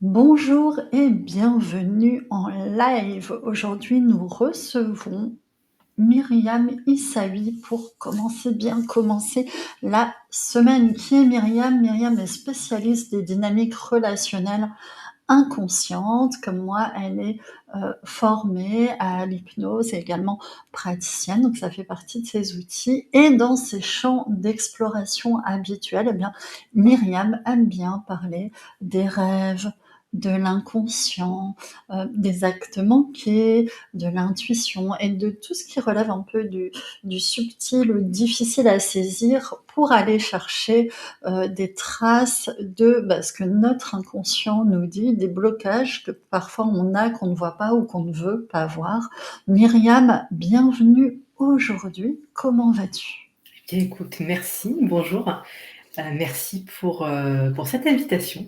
Bonjour et bienvenue en live. Aujourd'hui, nous recevons Myriam Issaoui pour bien commencer la semaine. Qui est Myriam? Myriam est spécialiste des dynamiques relationnelles inconscientes. Comme moi, elle est formée à l'hypnose et également praticienne, donc ça fait partie de ses outils. Et dans ses champs d'exploration habituels, eh bien, Myriam aime bien parler des rêves, de l'inconscient, des actes manqués, de l'intuition et de tout ce qui relève un peu du subtil ou difficile à saisir pour aller chercher des traces de ce que notre inconscient nous dit, des blocages que parfois on a, qu'on ne voit pas ou qu'on ne veut pas voir. Myriam, bienvenue aujourd'hui. Comment vas-tu? Bien, écoute, merci, bonjour. Merci pour cette invitation.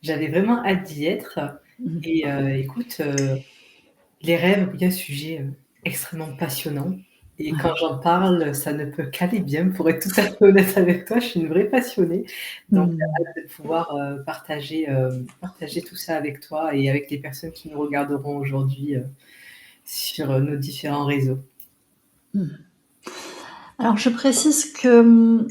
J'avais vraiment hâte d'y être et écoute, les rêves, oui, un sujet, extrêmement passionnant et quand j'en parle, ça ne peut qu'aller bien pour être tout à fait honnête avec toi. Je suis une vraie passionnée, donc Mmh. hâte de pouvoir, partager tout ça avec toi et avec les personnes qui nous regarderont aujourd'hui, sur, nos différents réseaux. Mmh. Alors je précise que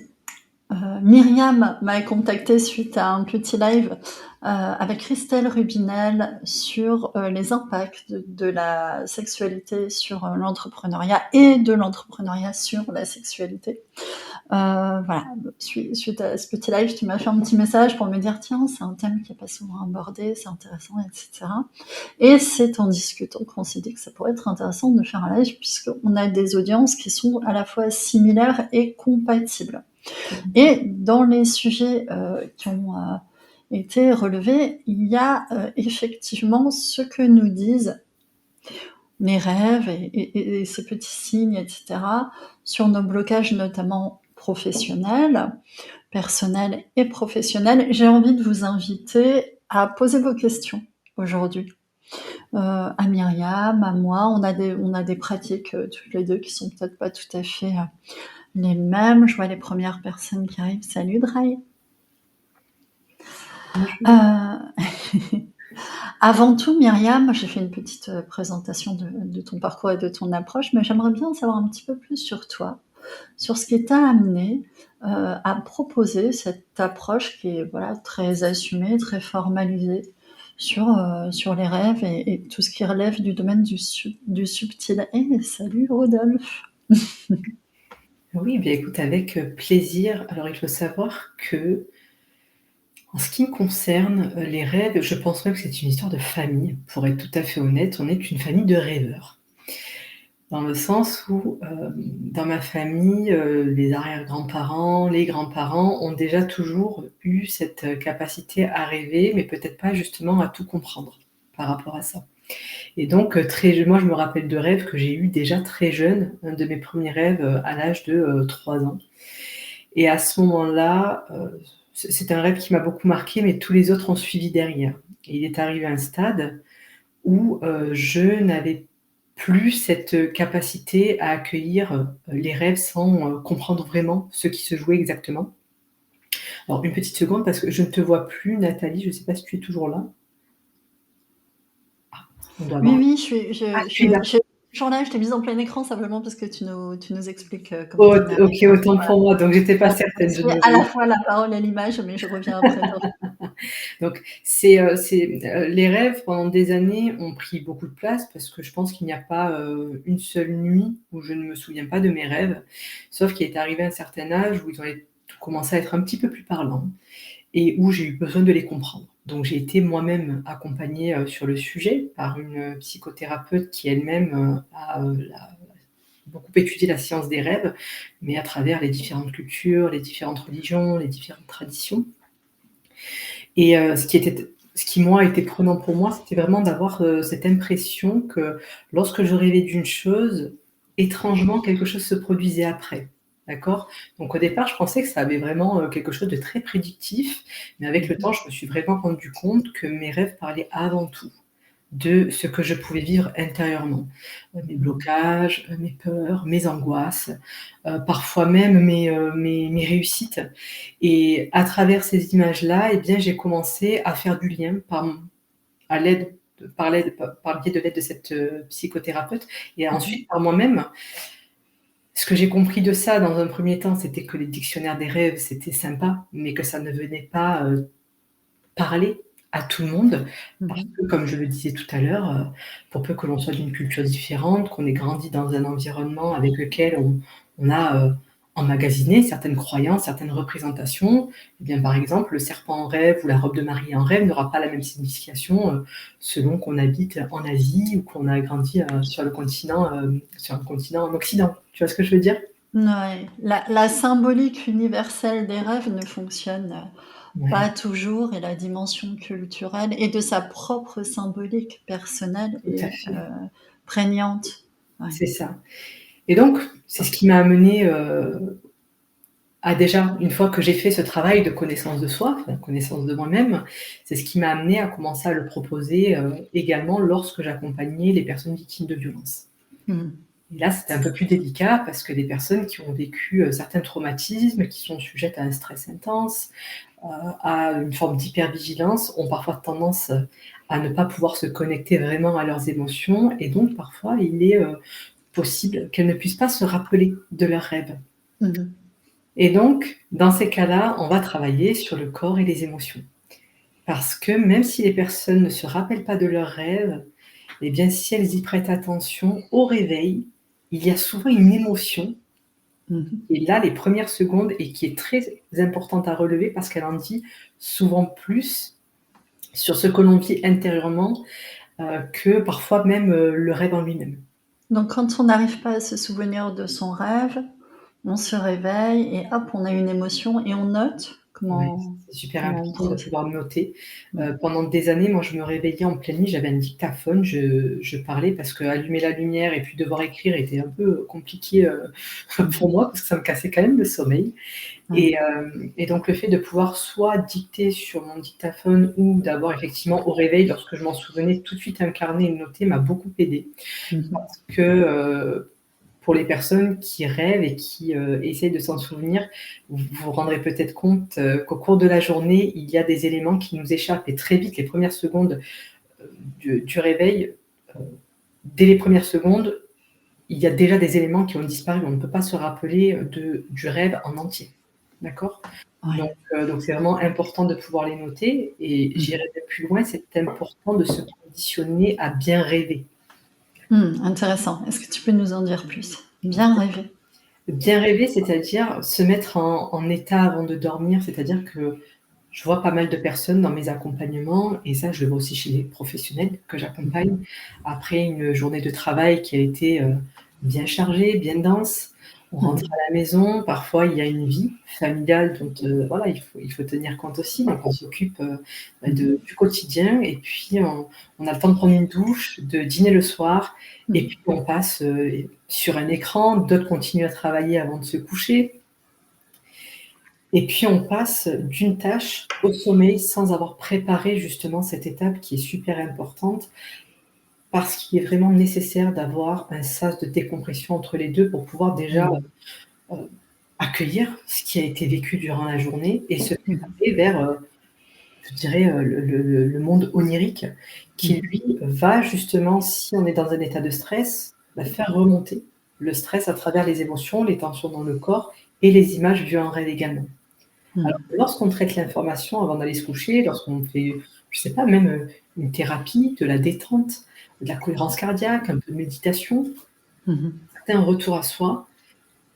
Myriam m'a contactée suite à un petit live avec Christelle Rubinel sur les impacts de la sexualité sur l'entrepreneuriat et de l'entrepreneuriat sur la sexualité. Voilà, suite à ce petit live, tu m'as fait un petit message pour me dire tiens, c'est un thème qui n'est pas souvent abordé, c'est intéressant, etc. Et c'est en discutant qu'on s'est dit que ça pourrait être intéressant de faire un live puisqu'on a des audiences qui sont à la fois similaires et compatibles. Et dans les sujets qui ont été relevés, il y a effectivement ce que nous disent les rêves et ces petits signes, etc., sur nos blocages notamment professionnels, personnels et professionnels. J'ai envie de vous inviter à poser vos questions aujourd'hui. À Myriam, à moi, on a des pratiques toutes les deux qui sont peut-être pas tout à fait les mêmes. Je vois les premières personnes qui arrivent. Salut Dry. Bonjour. Avant tout, Myriam, j'ai fait une petite présentation de ton parcours et de ton approche, mais j'aimerais bien en savoir un petit peu plus sur toi, sur ce qui t'a amené à proposer cette approche qui est voilà, très assumée, très formalisée sur les rêves et tout ce qui relève du domaine du subtil. Et salut Rodolphe. Oui, bien écoute, avec, plaisir. Alors il faut savoir que, en ce qui me concerne, les rêves, je pense même que c'est une histoire de famille. Pour être tout à fait honnête, on est une famille de rêveurs. Dans le sens où, dans ma famille, les arrière-grands-parents, les grands-parents ont déjà toujours eu cette, capacité à rêver, mais peut-être pas justement à tout comprendre par rapport à ça. Et donc, moi je me rappelle de rêves que j'ai eus déjà très jeune. Un de mes premiers rêves, à l'âge de, 3 ans. Et à ce moment-là, c'est un rêve qui m'a beaucoup marquée, mais tous les autres ont suivi derrière. Et il est arrivé à un stade où, je n'avais plus cette, capacité à accueillir, les rêves sans, comprendre vraiment ce qui se jouait exactement. Alors une petite seconde parce que je ne te vois plus Nathalie, je ne sais pas si tu es toujours là? On doit Oui, avoir oui, tu es là. je suis toujours là, je t'ai mise en plein écran simplement parce que tu nous expliques comment Oh, t'en es OK, arrivé. autant pour moi, donc j'étais pas Donc certaine, je j'ai ne à la fois la parole et l'image, mais je reviens après. Donc les rêves pendant des années ont pris beaucoup de place parce que je pense qu'il n'y a pas, une seule nuit où je ne me souviens pas de mes rêves. Sauf qu'il est arrivé un certain âge où ils ont commencé à être un petit peu plus parlants et où j'ai eu besoin de les comprendre. Donc j'ai été moi-même accompagnée, sur le sujet par une, psychothérapeute qui elle-même, a beaucoup étudié la science des rêves, mais à travers les différentes cultures, les différentes religions, les différentes traditions. Et ce qui moi était prenant pour moi, c'était vraiment d'avoir, cette impression que lorsque je rêvais d'une chose, étrangement quelque chose se produisait après. D'accord? Donc au départ, je pensais que ça avait vraiment, quelque chose de très prédictif, mais avec le temps, je me suis vraiment rendu compte que mes rêves parlaient avant tout de ce que je pouvais vivre intérieurement. Mes blocages, mes peurs, mes angoisses, parfois même mes réussites et à travers ces images-là et bien, j'ai commencé à faire du lien à l'aide par le biais de l'aide de cette, psychothérapeute et Mmh. ensuite par moi-même. Ce que j'ai compris de ça dans un premier temps, c'était que les dictionnaires des rêves, c'était sympa, mais que ça ne venait pas, parler à tout le monde parce Mmh. que comme je le disais tout à l'heure, pour peu que l'on soit d'une culture différente, qu'on ait grandi dans un environnement avec lequel on a, emmagasiné certaines croyances, certaines représentations, eh bien, par exemple, le serpent en rêve ou la robe de mariée en rêve n'aura pas la même signification, selon qu'on habite en Asie ou qu'on a grandi, sur un continent en occident. Tu vois ce que je veux dire? Ouais, la symbolique universelle des rêves ne fonctionne, pas Ouais, toujours et la dimension culturelle et de sa propre symbolique personnelle tout à est, fait, prégnante. Ouais. c'est ça. Et donc, c'est ce qui m'a amenée, déjà, une fois que j'ai fait ce travail de connaissance de soi, enfin, connaissance de moi-même, c'est ce qui m'a amenée à commencer à le proposer, également lorsque j'accompagnais les personnes victimes de violences. Mmh. Et là, c'était un peu plus délicat parce que les personnes qui ont vécu, certains traumatismes, qui sont sujettes à un stress intense, à une forme d'hypervigilance, ont parfois tendance, à ne pas pouvoir se connecter vraiment à leurs émotions et donc parfois il est, possible qu'elles ne puissent pas se rappeler de leurs rêves. Mmh mh. Et donc, dans ces cas-là, on va travailler sur le corps et les émotions. Parce que même si les personnes ne se rappellent pas de leurs rêves, eh bien, si elles y prêtent attention au réveil, il y a souvent une émotion Mmh. qui est là les premières secondes et qui est très importante à relever parce qu'elle en dit souvent plus sur ce que l'on vit intérieurement, que parfois même, le rêve en lui-même. Donc quand on n'arrive pas à se souvenir de son rêve, on se réveille et hop, on a une émotion et on note? Ouais, Comment c'est super comment on important de procède? pouvoir noter. Mmh. Pendant des années, moi, je me réveillais en pleine nuit, j'avais un dictaphone, je parlais parce qu'allumer la lumière et puis devoir écrire était un peu, compliqué, Mmh. pour moi parce que ça me cassait quand même le sommeil Ouais. et donc le fait de pouvoir soit dicter sur mon dictaphone ou d'avoir effectivement au réveil, lorsque je m'en souvenais, tout de suite un carnet et noter m'a beaucoup aidée. Mmh mh. Parce que, pour les personnes qui rêvent et qui, essayent de s'en souvenir, vous vous rendrez peut-être compte, qu'au cours de la journée, il y a des éléments qui nous échappent et très vite, les premières secondes, du réveil, heu, dès les premières secondes, il y a déjà des éléments qui ont disparu. On ne peut pas se rappeler, du rêve en entier. D'accord? Ouais. Donc c'est vraiment important de pouvoir les noter et Mmh. j'irai même plus loin, c'est important de se conditionner à bien rêver. Mmh, intéressant. Est-ce que tu peux nous en dire plus? Bien rêver. Bien rêver, c'est-à-dire se mettre en état avant de dormir, c'est-à-dire que je vois pas mal de personnes dans mes accompagnements et ça, je le vois aussi chez les professionnels que Mmh mh. j'accompagne. Après une journée de travail qui a été, bien chargée, bien dense, on rentre Mmh. à la maison, parfois il y a une vie familiale dont, voilà, il faut tenir compte aussi, donc on s'occupe, bah, Mmh. du quotidien et puis on a le temps de prendre une douche, de dîner le soir et Mmh. puis on passe, sur un écran, d'autres continuent à travailler avant de se coucher. Et puis on passe d'une tâche au sommeil sans avoir préparé justement cette étape qui est super importante, parce qu'il est vraiment nécessaire d'avoir un sas de décompression entre les 2 pour pouvoir déjà, Mmh. heu, accueillir ce qui a été vécu durant la journée et se Mmh mh. préparer vers, je dirais, le monde onirique qui Mmh. lui va justement, si on est dans un état de stress, bah, faire remonter le stress à travers les émotions, les tensions dans le corps et les images vues en rêve également. Alors Mmh. que lorsqu'on traite l'information avant d'aller se coucher, lorsqu'on fait, je sais pas, même, une thérapie, de la détente, de la cohérence cardiaque, un peu de méditation, Mmh mh. un retour à soi,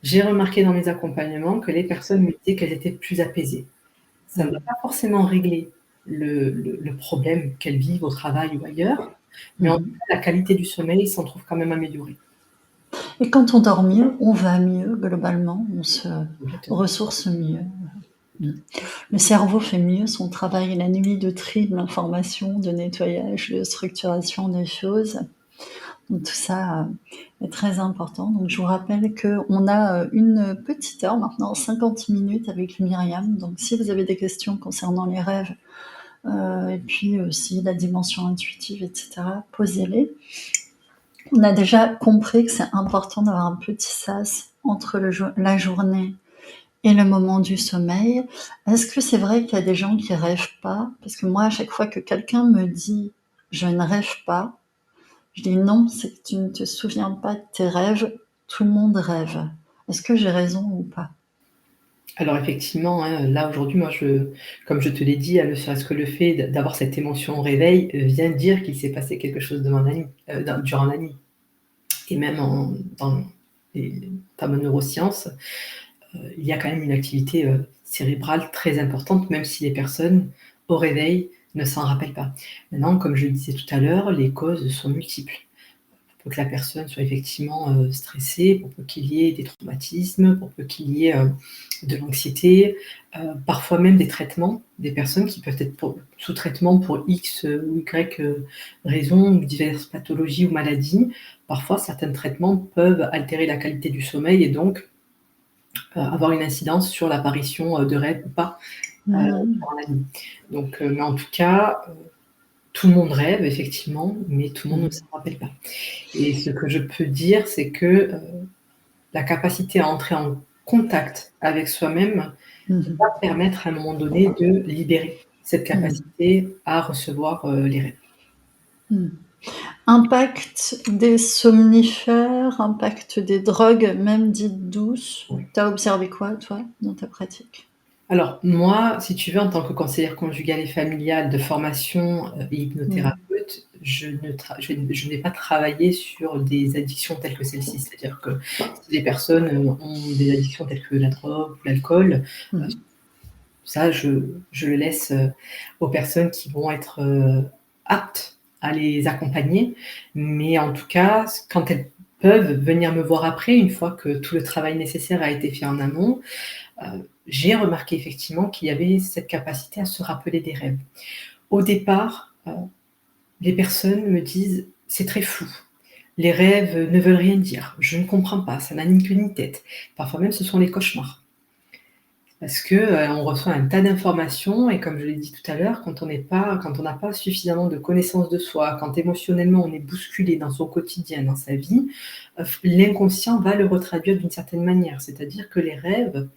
j'ai remarqué dans mes accompagnements que les personnes me disaient qu'elles étaient plus apaisées. Ça ne va Mmh. pas forcément régler le problème qu'elles vivent au travail ou ailleurs, mais en tout Mmh. cas la qualité du sommeil s'en trouve quand même améliorée. Et quand on dort mieux, on va mieux globalement, on se Complètement. ressource mieux. Mmh. Le cerveau fait mieux son travail la nuit de tri de l'information, de nettoyage, de structuration des choses. Donc tout ça, est très important. Donc je vous rappelle qu'on a, une petite heure maintenant, 50 minutes avec Myriam. Donc si vous avez des questions concernant les rêves, et puis aussi la dimension intuitive et cetera, posez-les. On a déjà compris que c'est important d'avoir un petit sas entre la journée et le moment du sommeil. Est-ce que c'est vrai qu'il y a des gens qui rêvent pas? Parce que moi, à chaque fois que quelqu'un me dit: je ne rêve pas. Je dis non, c'est que tu ne te souviens pas de tes rêves, tout le monde rêve. Est-ce que j'ai raison ou pas? Alors effectivement, hein, là aujourd'hui, moi comme je te l'ai dit, ne serait-ce que le fait d'avoir cette émotion au réveil, vient dire qu'il s'est passé quelque chose devant la nuit, durant la nuit et même dans les fameuses neurosciences, il y a quand même une activité, cérébrale très importante, même si les personnes, au réveil, ne s'en rappellent pas. Maintenant, comme je le disais tout à l'heure, les causes sont multiples. Pour que la personne soit effectivement, stressée, pour peu qu'il y ait des traumatismes, pour peu qu'il y ait, de l'anxiété, parfois même des traitements, des personnes qui peuvent être sous traitement pour X, ou Y, raisons ou diverses pathologies ou maladies. Parfois, certains traitements peuvent altérer la qualité du sommeil et donc, avoir une incidence sur l'apparition, de rêves ou pas, Mmh. durant la nuit. Donc, mais en tout cas, tout le monde rêve effectivement, mais tout le monde ne Mmh. s'en rappelle pas. Et ce que je peux dire, c'est que, la capacité à entrer en contact avec soi-même Mmh. va permettre à un moment donné de libérer cette Mmh. capacité à recevoir, les rêves. Mmh. Impact des somnifères, impact des drogues, même dites douces. Oui. Tu as observé quoi, toi, dans ta pratique? Alors moi, si tu veux, en tant que conseillère conjugale et familiale de formation, et Mmh. hypnothérapeute, je n'ai pas travaillé sur des addictions telles que celle-ci. C'est-à-dire que si les personnes, ont des addictions telles que la drogue ou l'alcool, heu, Mmh. ça je le laisse, aux personnes qui vont être, aptes à les accompagner. Mais en tout cas, quand elles peuvent venir me voir après, une fois que tout le travail nécessaire a été fait en amont, j'ai remarqué effectivement qu'il y avait cette capacité à se rappeler des rêves. Au départ, les personnes me disent: «C'est très flou. Les rêves ne veulent rien dire. Je ne comprends pas, ça n'a ni queue ni tête». Parfois même, ce sont les cauchemars. Parce que, on reçoit un tas d'informations et comme je l'ai dit tout à l'heure, quand on n'a pas suffisamment de connaissance de soi, quand émotionnellement on est bousculé dans son quotidien, dans sa vie, l'inconscient va le retraduire d'une certaine manière. C'est-à-dire que les rêves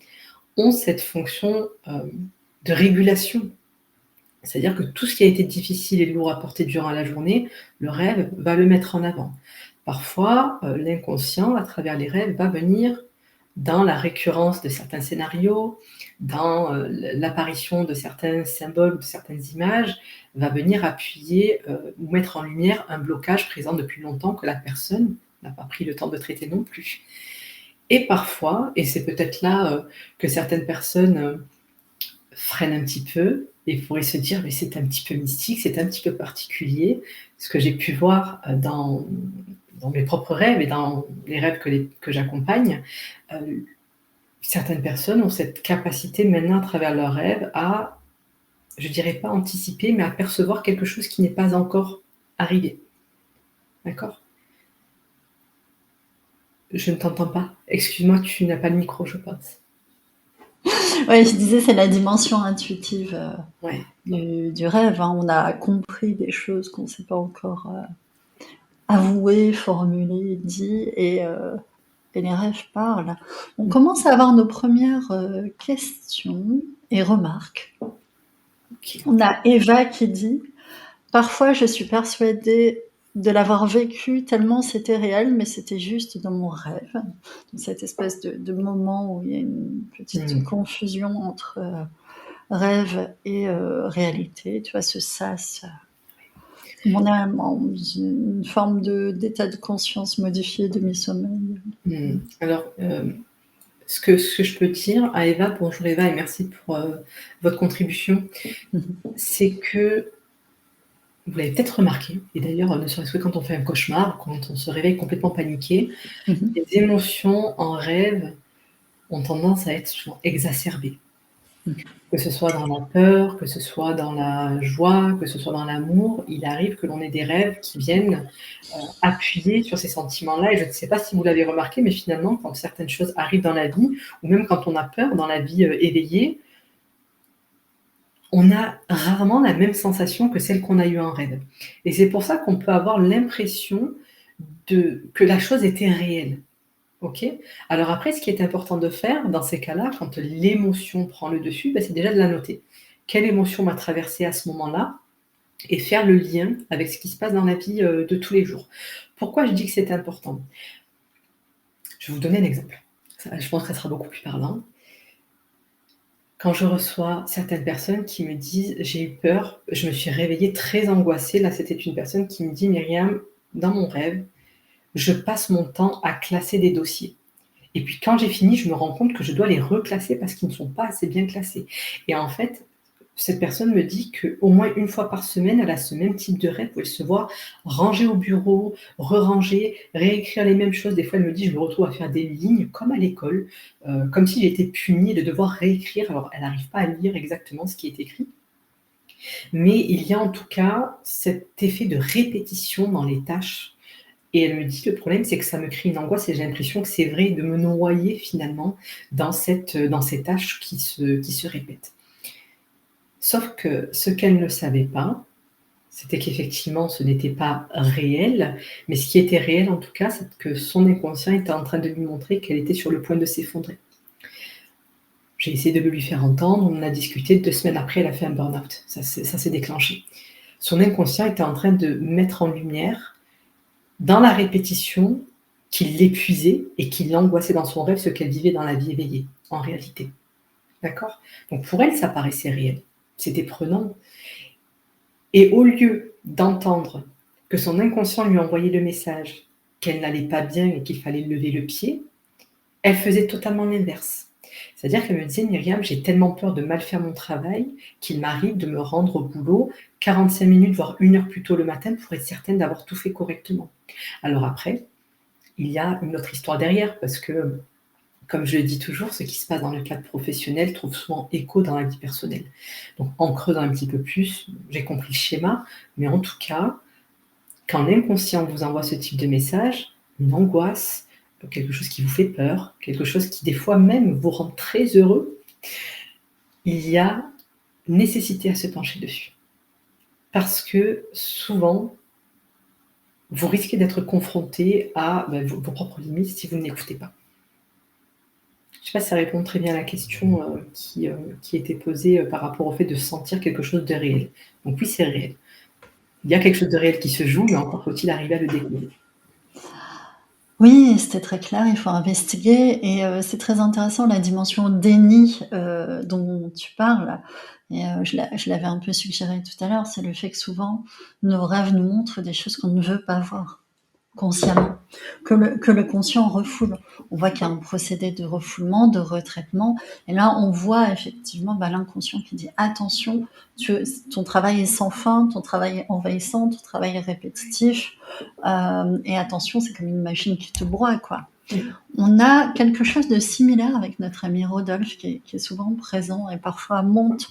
ont cette fonction, de régulation. C'est-à-dire que tout ce qui a été difficile et lourd à porter durant la journée, le rêve va le mettre en avant. Parfois, l'inconscient, à travers les rêves, va venir dans la récurrence de certains scénarios, dans, l'apparition de certains symboles ou de certaines images, va venir appuyer, ou mettre en lumière un blocage présent depuis longtemps que la personne n'a pas pris le temps de traiter non plus. Et parfois, et c'est peut-être là, que certaines personnes, freinent un petit peu et pourraient se dire: «Mais c'est un petit peu mystique, c'est un petit peu particulier». Ce que j'ai pu voir, dans mes propres rêves et dans les rêves que j'accompagne, heu, certaines personnes ont cette capacité maintenant à travers leurs rêves à, je dirais pas anticiper, mais à percevoir quelque chose qui n'est pas encore arrivé. D'accord? Je ne t'entends pas. Excuse-moi, tu n'as pas le micro, je pense. Ouais, je disais, c'est la dimension intuitive, Ouais. du rêve, hein. On a compris des choses qu'on ne sait pas encore, avouées, formulées, dit et les rêves parlent. On Mmh. commence à avoir nos premières, questions et remarques. OK. On a Eva qui dit: «Parfois je suis persuadée de l'avoir vécu tellement c'était réel, mais c'était juste dans mon rêve». Donc cette espèce de moment où il y a une petite Mmh. confusion entre, rêve et réalité, tu vois? Ce sas, on est dans une forme d'état de conscience modifié, demi-sommeil. Mmh. Alors, ce que je peux dire à Eva, bonjour Eva et merci pour, votre contribution, Mmh mh. c'est que vous l'avez peut-être remarqué et d'ailleurs, ne serait-ce que quand on fait un cauchemar, quand on se réveille complètement paniqué, Mmh mh. les émotions en rêve ont tendance à être souvent exacerbées. Mmh. Que ce soit dans la peur, que ce soit dans la joie, que ce soit dans l'amour, il arrive que l'on ait des rêves qui viennent, appuyer sur ces sentiments-là et je ne sais pas si vous l'avez remarqué, mais finalement, quand certaines choses arrivent dans la vie ou même quand on a peur dans la vie, éveillée, on a rarement la même sensation que celle qu'on a eue en rêve et c'est pour ça qu'on peut avoir l'impression que la chose était réelle. OK? Alors après, ce qui est important de faire dans ces cas-là, quand l'émotion prend le dessus, bah, c'est déjà de la noter. Quelle émotion m'a traversée à ce moment-là? et faire le lien avec ce qui se passe dans la vie, de tous les jours. Pourquoi je dis que c'est important? Je vais vous donner un exemple. Ça, je pense que ça sera beaucoup plus parlant. Quand je reçois certaines personnes qui me disent: «J'ai eu peur, je me suis réveillée très angoissée». Là, c'était une personne qui me dit: «Myriam, dans mon rêve, je passe mon temps à classer des dossiers et puis quand j'ai fini, je me rends compte que je dois les reclasser parce qu'ils ne sont pas assez bien classés». Et en fait, cette personne me dit qu'au moins une fois par semaine, elle a ce même type de rêve où elle se voit ranger au bureau, re-ranger, réécrire les mêmes choses. Des fois, elle me dit: «Je me retrouve à faire des lignes comme à l'école, comme si j'étais punie de devoir réécrire». Alors, elle n'arrive pas à lire exactement ce qui est écrit, mais il y a en tout cas cet effet de répétition dans les tâches. Et elle me dit: «Le problème, c'est que ça me crée une angoisse et j'ai l'impression que c'est vrai de me noyer finalement dans ces tâches qui se répètent». Sauf que ce qu'elle ne savait pas, c'était qu'effectivement ce n'était pas réel, mais ce qui était réel en tout cas, c'est que son inconscient était en train de lui montrer qu'elle était sur le point de s'effondrer. J'ai essayé de le lui faire entendre, on en a discuté, 2 semaines après, elle a fait un burn-out. Ça s'est déclenché. Son inconscient était en train de mettre en lumière, dans la répétition, qu'il l'épuisait et qu'il l'angoissait dans son rêve, ce qu'elle vivait dans la vie éveillée, en réalité. D'accord? Donc pour elle, ça paraissait réel. C'était prenant. Et au lieu d'entendre que son inconscient lui envoyait le message qu'elle n'allait pas bien et qu'il fallait lever le pied, elle faisait totalement l'inverse. C'est-à-dire qu'elle me disait: «Myriam, j'ai tellement peur de mal faire mon travail qu'il m'arrive de me rendre au boulot 45 minutes, voire 1 heure plus tôt le matin pour être certaine d'avoir tout fait correctement». Alors après, il y a une autre histoire derrière parce que, comme je le dis toujours, ce qui se passe dans le cadre professionnel trouve souvent écho dans la vie personnelle. Donc en creusant un petit peu plus, j'ai compris le schéma, mais en tout cas, quand l'inconscient vous envoie ce type de message, une angoisse, quelque chose qui vous fait peur, quelque chose qui des fois même vous rend très heureux, il y a nécessité à se pencher dessus. Parce que souvent, vous risquez d'être confronté à vos propres limites si vous ne l'écoutez pas. Je ne sais pas si ça répond très bien à la question qui était posée par rapport au fait de sentir quelque chose de réel. Donc oui, c'est réel. Il y a quelque chose de réel qui se joue, mais encore faut-il arriver à le découvrir. Oui, c'était très clair, il faut investiguer et c'est très intéressant la dimension déni, dont tu parles et je l'avais un peu suggéré tout à l'heure, c'est le fait que souvent nos rêves nous montrent des choses qu'on ne veut pas voir. Consciemment, que le conscient refoule. On voit qu'il y a un procédé de refoulement, de retraitement, et là on voit effectivement l'inconscient qui dit attention, ton travail est sans fin, ton travail est envahissant, ton travail est répétitif, et attention, c'est comme une machine qui te broie, quoi. On a quelque chose de similaire avec notre ami Rodolphe qui est souvent présent et parfois monte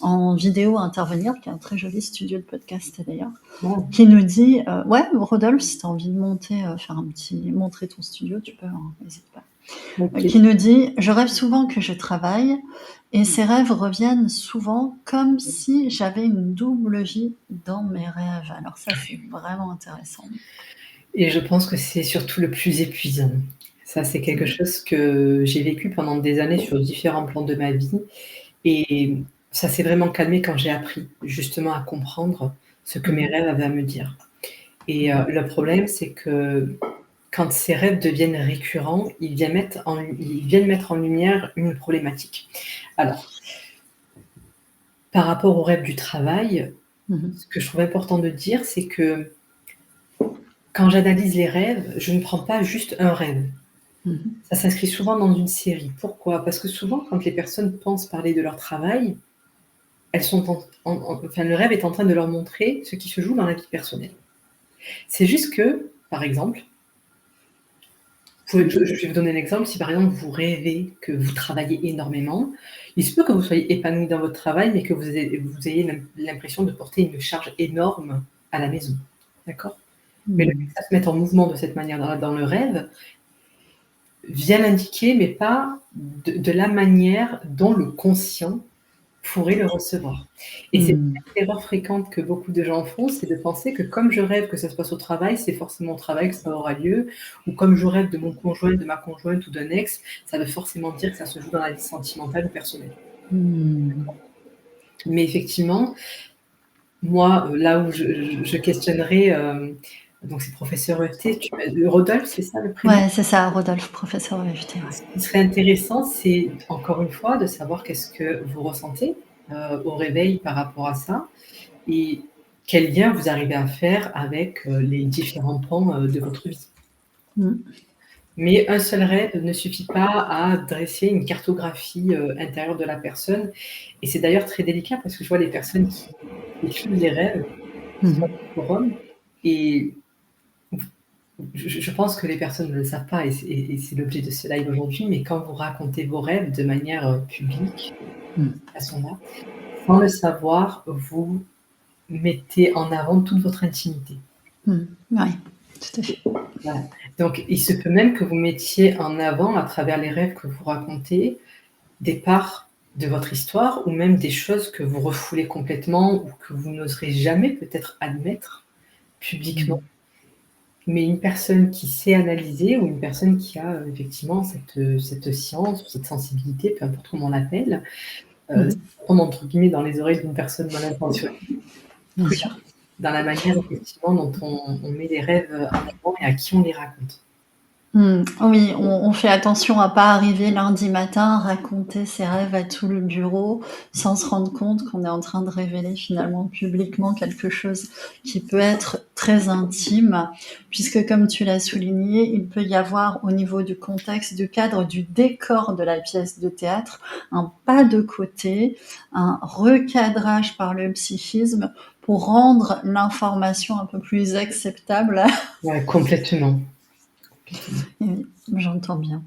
en vidéo à intervenir, qui a un très joli studio de podcast d'ailleurs, Wow. qui nous dit ouais, Rodolphe, si tu as envie de monter, faire un petit montrer ton studio, tu peux, hein, n'hésite pas. Okay. Qui nous dit: je rêve souvent que je travaille et ces rêves reviennent souvent comme si j'avais une double vie dans mes rêves. Alors ça, c'est vraiment intéressant. Et je pense que c'est surtout le plus épuisant. Ça, c'est quelque chose que j'ai vécu pendant des années sur différents plans de ma vie et ça s'est vraiment calmé quand j'ai appris justement à comprendre ce que mes rêves avaient à me dire. Et le problème, c'est que quand ces rêves deviennent récurrents, ils viennent mettre en lumière une problématique. Alors, par rapport aux rêves du travail, ce que je trouve important de dire, c'est que quand j'analyse les rêves, je ne prends pas juste un rêve. Ça s'inscrit souvent dans une série. Pourquoi? Parce que souvent, quand les personnes pensent parler de leur travail, elles sont enfin, le rêve est en train de leur montrer ce qui se joue dans la vie personnelle. C'est juste que, par exemple, je vais vous donner un exemple. Si par exemple vous rêvez que vous travaillez énormément, il se peut que vous soyez épanoui dans votre travail, mais que vous ayez l'impression de porter une charge énorme à la maison. D'accord? Mais le fait que ça se mette en mouvement de cette manière dans le rêve, vient l'indiquer, mais pas de la manière dont le conscient pourrait le recevoir. Et c'est l'erreur fréquente que beaucoup de gens font, c'est de penser que comme je rêve que ça se passe au travail, c'est forcément au travail que ça aura lieu, ou comme je rêve de mon conjoint, de ma conjointe ou d'un ex, ça veut forcément dire que ça se joue dans la vie sentimentale ou personnelle. Mais effectivement, Moi, là où je questionnerais, donc c'est professeur EFT, Rodolphe, c'est ça le prénom? Ouais, c'est ça, Rodolphe, professeur EFT, ouais. Ce qui serait intéressant, c'est encore une fois de savoir qu'est-ce que vous ressentez, au réveil par rapport à ça et quel lien vous arrivez à faire avec, les différents pans, de votre vie. Mmh. Mais un seul rêve ne suffit pas à dresser une cartographie, intérieure de la personne et c'est d'ailleurs très délicat parce que je vois des personnes qui écrivent des rêves Mmh sur mh. des forums et je pense que les personnes ne le savent pas et c'est l'objet de ce live aujourd'hui, mais quand vous racontez vos rêves de manière, publique, Mmh. à son âme, sans le savoir, vous mettez en avant toute votre intimité. Mmh. Ouais, tout à fait. Voilà. Donc il se peut même que vous mettiez en avant, à travers les rêves que vous racontez, des parts de votre histoire ou même des choses que vous refoulez complètement ou que vous n'oserez jamais peut-être admettre publiquement. Mmh. Mais une personne qui sait analyser ou une personne qui a, effectivement cette science ou cette sensibilité, peu importe comment on l'appelle, Mmh ça mh. tombe entre guillemets «dans les oreilles d'une personne mal intentionnée», Bien prudent sûr. dans la manière effectivement dont on met les rêves, en avant et à qui on les raconte. Mmh. Oui, on fait attention à pas arriver lundi matin, raconter ses rêves à tout le bureau, sans se rendre compte qu'on est en train de révéler finalement publiquement quelque chose qui peut être très intime. Puisque comme tu l'as souligné, il peut y avoir au niveau du contexte, du cadre, du décor de la pièce de théâtre, un pas de côté, un recadrage par le psychisme pour rendre l'information un peu plus acceptable. Ouais, complètement, complètement. Oui, j'entends bien.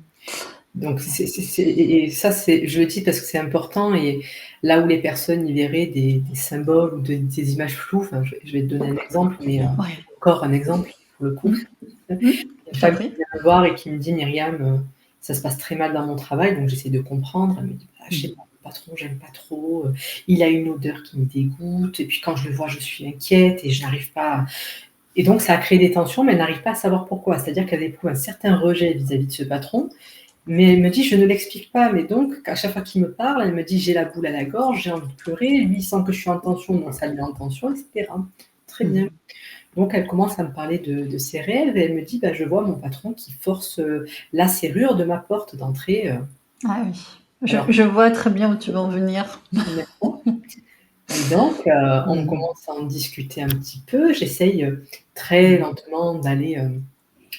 Donc Ouais. et ça, c'est je le dis parce que c'est important et là où les personnes y verraient des symboles ou des images floues, enfin, je vais te donner un exemple, mais Ouais. encore un exemple pour le coup. Mmh. Mmh. Une Je t'en femme qui prie. vient me voir et qui me dit: «Myriam, ça se passe très mal dans mon travail», donc j'essaie de comprendre. Elle me dit: «Bah, je sais Mmh. pas, mon patron, j'aime pas trop, il a une odeur qui me dégoûte et puis quand je le vois, je suis inquiète et je n'arrive pas à» et donc ça a créé des tensions, mais elle n'arrive pas à savoir pourquoi. C'est-à-dire qu'elle éprouve un certain rejet vis-à-vis de ce patron, mais elle me dit: «Je ne l'explique pas», mais donc à chaque fois qu'il me parle, elle me dit: «J'ai la boule à la gorge, j'ai envie de pleurer». Lui, il sent que je suis en tension, donc ça le met en tension et cetera. Très bien. Mmh. Donc elle commence à me parler de ses rêves et elle me dit: «Bah, je vois mon patron qui force, la serrure de ma porte d'entrée», Ah oui. Je alors je vois très bien où tu veux en venir. d'accord et donc on Mmh. commence à en discuter un petit peu. J'essaye, très Mmh. lentement d'aller,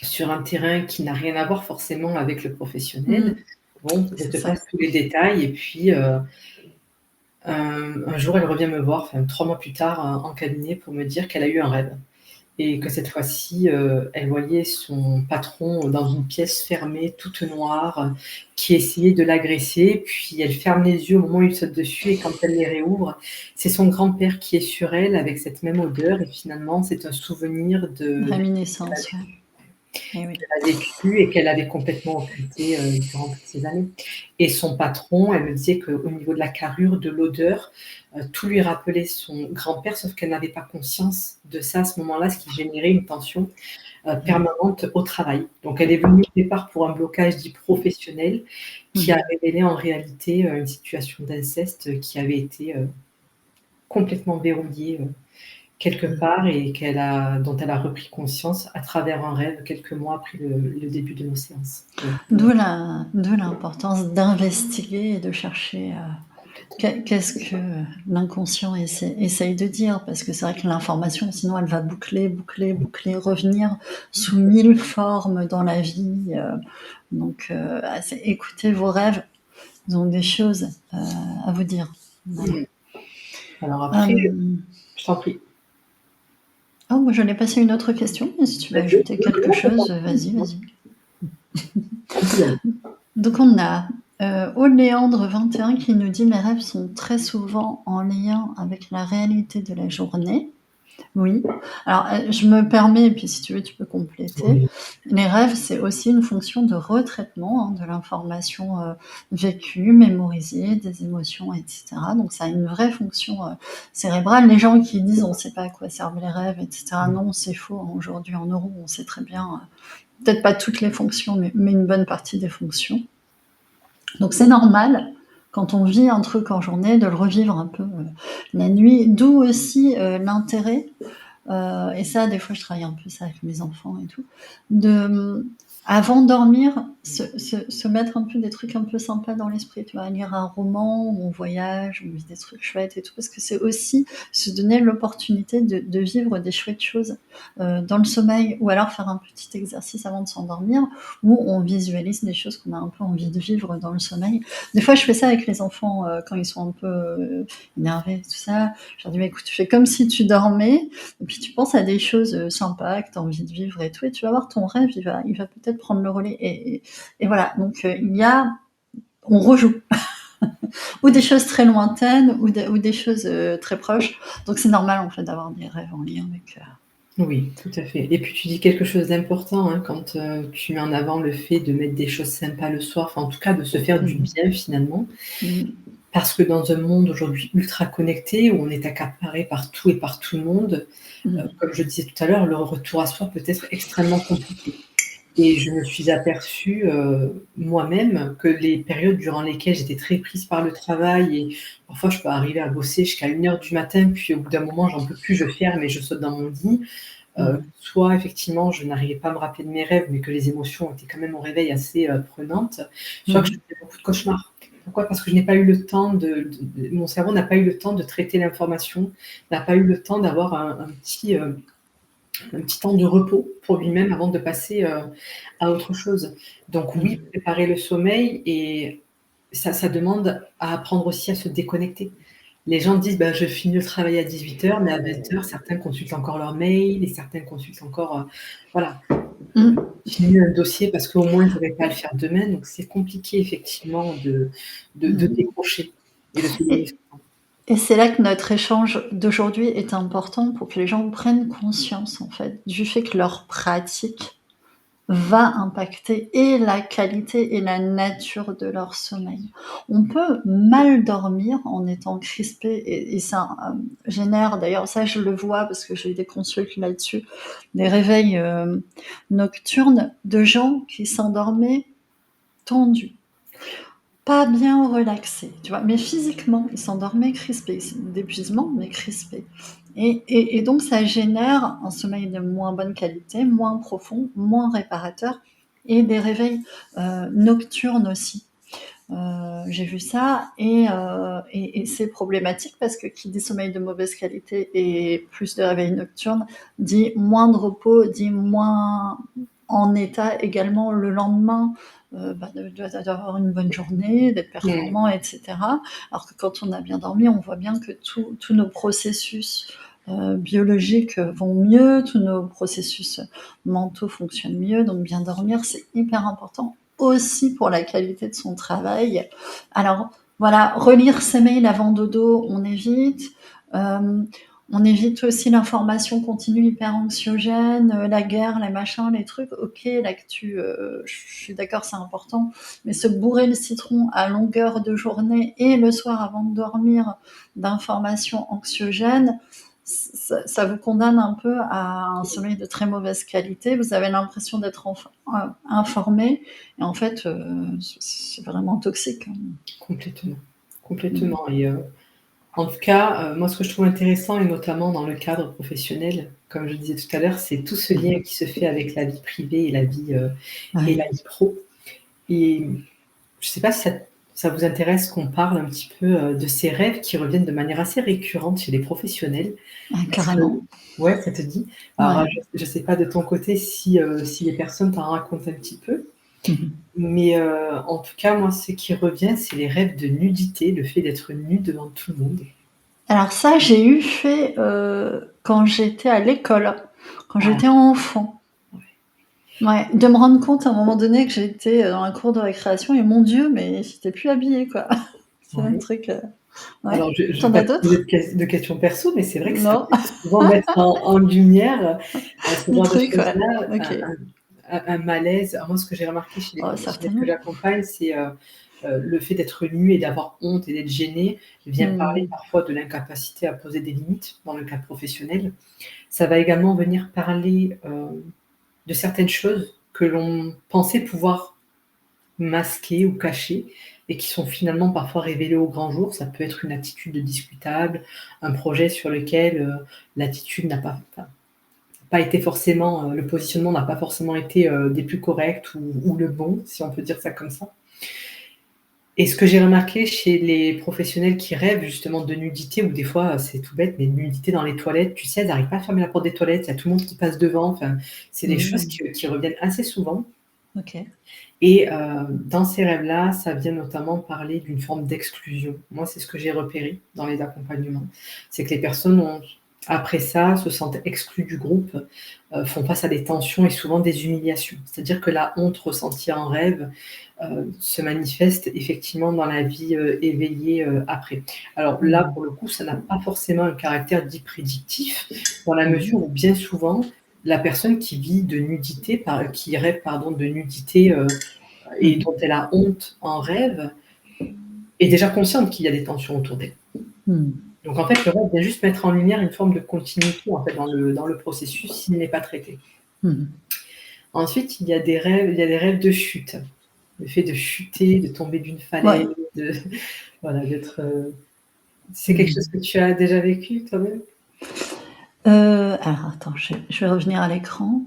sur un terrain qui n'a rien à voir forcément avec le professionnel. Mmh. Bon, je C'est te ça. passe tous les détails et puis, un jour elle revient me voir, enfin 3 mois plus tard, en cabinet pour me dire qu'elle a eu un rêve. Et que cette fois-ci, elle voyait son patron dans une pièce fermée, toute noire, qui essayait de l'agresser. Puis elle ferme les yeux au moment où il saute dessus et quand elle les réouvre, c'est son grand-père qui est sur elle avec cette même odeur et finalement c'est un souvenir Une de réminiscence, ouais. Eh oui. qu'elle a vécu et qu'elle avait complètement occulté, durant toutes ces années. Et son patron, elle me disait qu'au niveau de la carrure, de l'odeur, tout lui rappelait son grand-père, sauf qu'elle n'avait pas conscience de ça à ce moment-là, ce qui générait une tension, Mmh. permanente au travail. Donc elle est venue au départ pour un blocage dit professionnel, qui a Mmh. révélé en réalité, une situation d'inceste, qui avait été, complètement verrouillée, quelque Mmh. part et dont elle a repris conscience à travers un rêve quelques mois après le début de nos séances. Donc D'où l'importance d'investiguer et de chercher, complètement. qu'est-ce que l'inconscient essaye de dire? Parce que c'est vrai que l'information, sinon elle va boucler, boucler, boucler, revenir sous 1000 formes dans la vie, donc c'est écoutez vos rêves, ils ont des choses, à vous dire. Voilà. Mmh. Alors après, Hem, je t'en prie. oh moi j'allais passer à une autre question, mais si tu veux Vas-y. ajouter quelque chose, vas-y, vas-y. On peut y aller. Donc on a, Oléandre 21 qui nous dit: «Mes rêves sont très souvent en lien avec la réalité de la journée». Oui. Alors, je me permets et puis si tu veux, tu peux compléter. Oui. Les rêves, c'est aussi une fonction de retraitement, hein, de l'information, vécue, mémorisée, des émotions et cetera. Donc ça a une vraie fonction, cérébrale. Les gens qui disent: «On ne sait pas à quoi servent les rêves» et cetera, non, c'est faux, hein. Aujourd'hui, en neuro, on sait très bien, peut-être pas toutes les fonctions, mais une bonne partie des fonctions. Donc c'est normal quand on vit un truc en journée, de le revivre un peu la nuit. D'où aussi l'intérêt, et ça, des fois, je travaille un peu ça avec mes enfants et tout, de, avant de dormir, se mettre un peu des trucs un peu sympas dans l'esprit, tu vois, lire un roman, ou on voyage, on vit des trucs chouettes et tout, parce que c'est aussi se donner l'opportunité de vivre des chouettes choses dans le sommeil, ou alors faire un petit exercice avant de s'endormir, où on visualise des choses qu'on a un peu envie de vivre dans le sommeil. Des fois, je fais ça avec les enfants quand ils sont un peu énervés, tout ça. Je leur dis, mais écoute, tu fais comme si tu dormais, et puis tu penses à des choses sympas que tu as envie de vivre et tout, et tu vas voir ton rêve, il va peut-être prendre le relais. Et voilà, donc on rejoue. Ou des choses très lointaines, ou des choses très proches. Donc c'est normal en fait d'avoir des rêves en lien avec... Oui, tout à fait. Et puis tu dis quelque chose d'important, hein, quand tu mets en avant le fait de mettre des choses sympas le soir, enfin en tout cas de se faire du bien finalement. Parce que dans un monde aujourd'hui ultra connecté, où on est accaparé par tout et par tout le monde, comme je disais tout à l'heure, le retour à soi peut être extrêmement compliqué. Et je me suis aperçue moi-même que les périodes durant lesquelles j'étais très prise par le travail, et parfois je peux arriver à bosser jusqu'à 1h du matin, puis au bout d'un moment j'en peux plus, je ferme et je saute dans mon lit. Soit effectivement je n'arrivais pas à me rappeler de mes rêves, mais que les émotions étaient quand même au réveil assez prenantes, soit que je faisais beaucoup de cauchemars. Pourquoi? Parce que je n'ai pas eu le temps mon cerveau n'a pas eu le temps de traiter l'information, n'a pas eu le temps d'avoir un petit temps de repos pour lui-même avant de passer à autre chose. Donc oui, préparer le sommeil, et ça demande à apprendre aussi à se déconnecter. Les gens disent: «Bah, je finis le travail à 18h», mais à 20h, certains consultent encore leurs mails, et certains consultent encore, voilà, continuent un dossier parce qu'au moins ils n'auraient pas à le faire demain. Donc c'est compliqué effectivement de décrocher et de se donner ce temps. Et c'est là que notre échange d'aujourd'hui est important, pour que les gens prennent conscience, en fait, du fait que leur pratique va impacter et la qualité et la nature de leur sommeil. On peut mal dormir en étant crispé, et ça génère, d'ailleurs ça je le vois parce que j'ai eu des consultes là-dessus, des réveils nocturnes de gens qui s'endormaient tendus, pas bien relaxés, tu vois, mais physiquement ils s'endormaient crispés, d'épuisement mais crispés. Et donc ça génère un sommeil de moins bonne qualité, moins profond, moins réparateur, et des réveils nocturnes aussi. J'ai vu ça, et c'est problématique, parce que qui dit sommeil de mauvaise qualité et plus de réveils nocturnes dit moins de repos, dit moins en état également le lendemain d'avoir une bonne journée, d'être performant, etc. Alors que quand on a bien dormi, on voit bien que tous nos processus biologiques vont mieux, tous nos processus mentaux fonctionnent mieux. Donc bien dormir, c'est hyper important aussi pour la qualité de son travail. Alors voilà, relire ses mails avant dodo, on évite. On évite aussi l'information continue hyper anxiogène, la guerre, les machins, les trucs. Ok, l'actu, je suis d'accord, c'est important, mais se bourrer le citron à longueur de journée et le soir avant de dormir d'informations anxiogènes, ça vous condamne un peu à un sommeil de très mauvaise qualité. Vous avez l'impression d'être informé, et en fait, c'est vraiment toxique. Complètement, complètement. Et en tout cas, moi ce que je trouve intéressant, et notamment dans le cadre professionnel, comme je disais tout à l'heure, c'est tout ce lien qui se fait avec la vie privée et la vie pro. Et je ne sais pas si ça vous intéresse qu'on parle un petit peu de ces rêves qui reviennent de manière assez récurrente chez les professionnels. Carrément. Ouais, ça te dit? Alors, je sais pas de ton côté si les personnes t'en racontent un petit peu. Mais en tout cas, moi, ce qui revient, c'est les rêves de nudité, le fait d'être nu devant tout le monde. Alors ça, j'ai eu fait quand j'étais à l'école, quand j'étais enfant. Ouais, de me rendre compte à un moment donné que j'étais dans un cours de récréation, et mon Dieu, mais j'étais plus habillée, quoi. C'est un truc... ouais. Alors, je T'en vais as pas te d'autres? poser de questions perso, mais c'est vrai que ça Non. peut souvent mettre en lumière ce Des genre de trucs, ouais. choses-là, Ok. un malaise. Alors moi, ce que j'ai remarqué chez les Oh, professionnels que certainement. j'accompagne, c'est le fait d'être nu et d'avoir honte et d'être gêné vient parler parfois de l'incapacité à poser des limites dans le cadre professionnel. Ça va également venir parler de certaines choses que l'on pensait pouvoir masquer ou cacher, et qui sont finalement parfois révélés au grand jour. Ça peut être une attitude discutable, un projet sur lequel, l'attitude n'a pas été forcément, le positionnement n'a pas forcément été, des plus corrects ou le bon, si on peut dire ça comme ça. Et ce que j'ai remarqué chez les professionnels qui rêvent justement de nudité ou des fois, c'est tout bête, mais nudité dans les toilettes, tu sais, elles n'arrivent pas à fermer la porte des toilettes, il y a tout le monde qui passe devant, enfin, c'est des choses Mmh. qui reviennent assez souvent OK. et dans ces rêves-là, ça vient notamment parler d'une forme d'exclusion. Moi, c'est ce que j'ai repéré dans les accompagnements. C'est que les personnes ont après ça, se sentent exclues du groupe, font face à des tensions et souvent des humiliations. C'est-à-dire que la honte ressentie en rêve, se manifeste effectivement dans la vie, éveillée, après. Alors là, Mmh. pour le coup, ça n'a pas forcément un caractère dit prédictif, dans la Mmh. mesure où bien souvent, la personne qui vit de nudité, qui rêve pardon, de nudité, et Mmh. dont elle a honte en rêve, est déjà consciente qu'il y a des tensions autour d'elle. Mmh. Donc en fait, le rêve vient juste mettre en lumière une forme de continuité en fait dans le processus s'il n'est pas traité. Mmh. Ensuite, il y a des rêves de chute. Le fait de chuter, de tomber d'une Ouais. falaise, de voilà, d'être, c'est quelque chose Mmh. que tu as déjà vécu toi-même? Alors attends, je vais revenir à l'écran.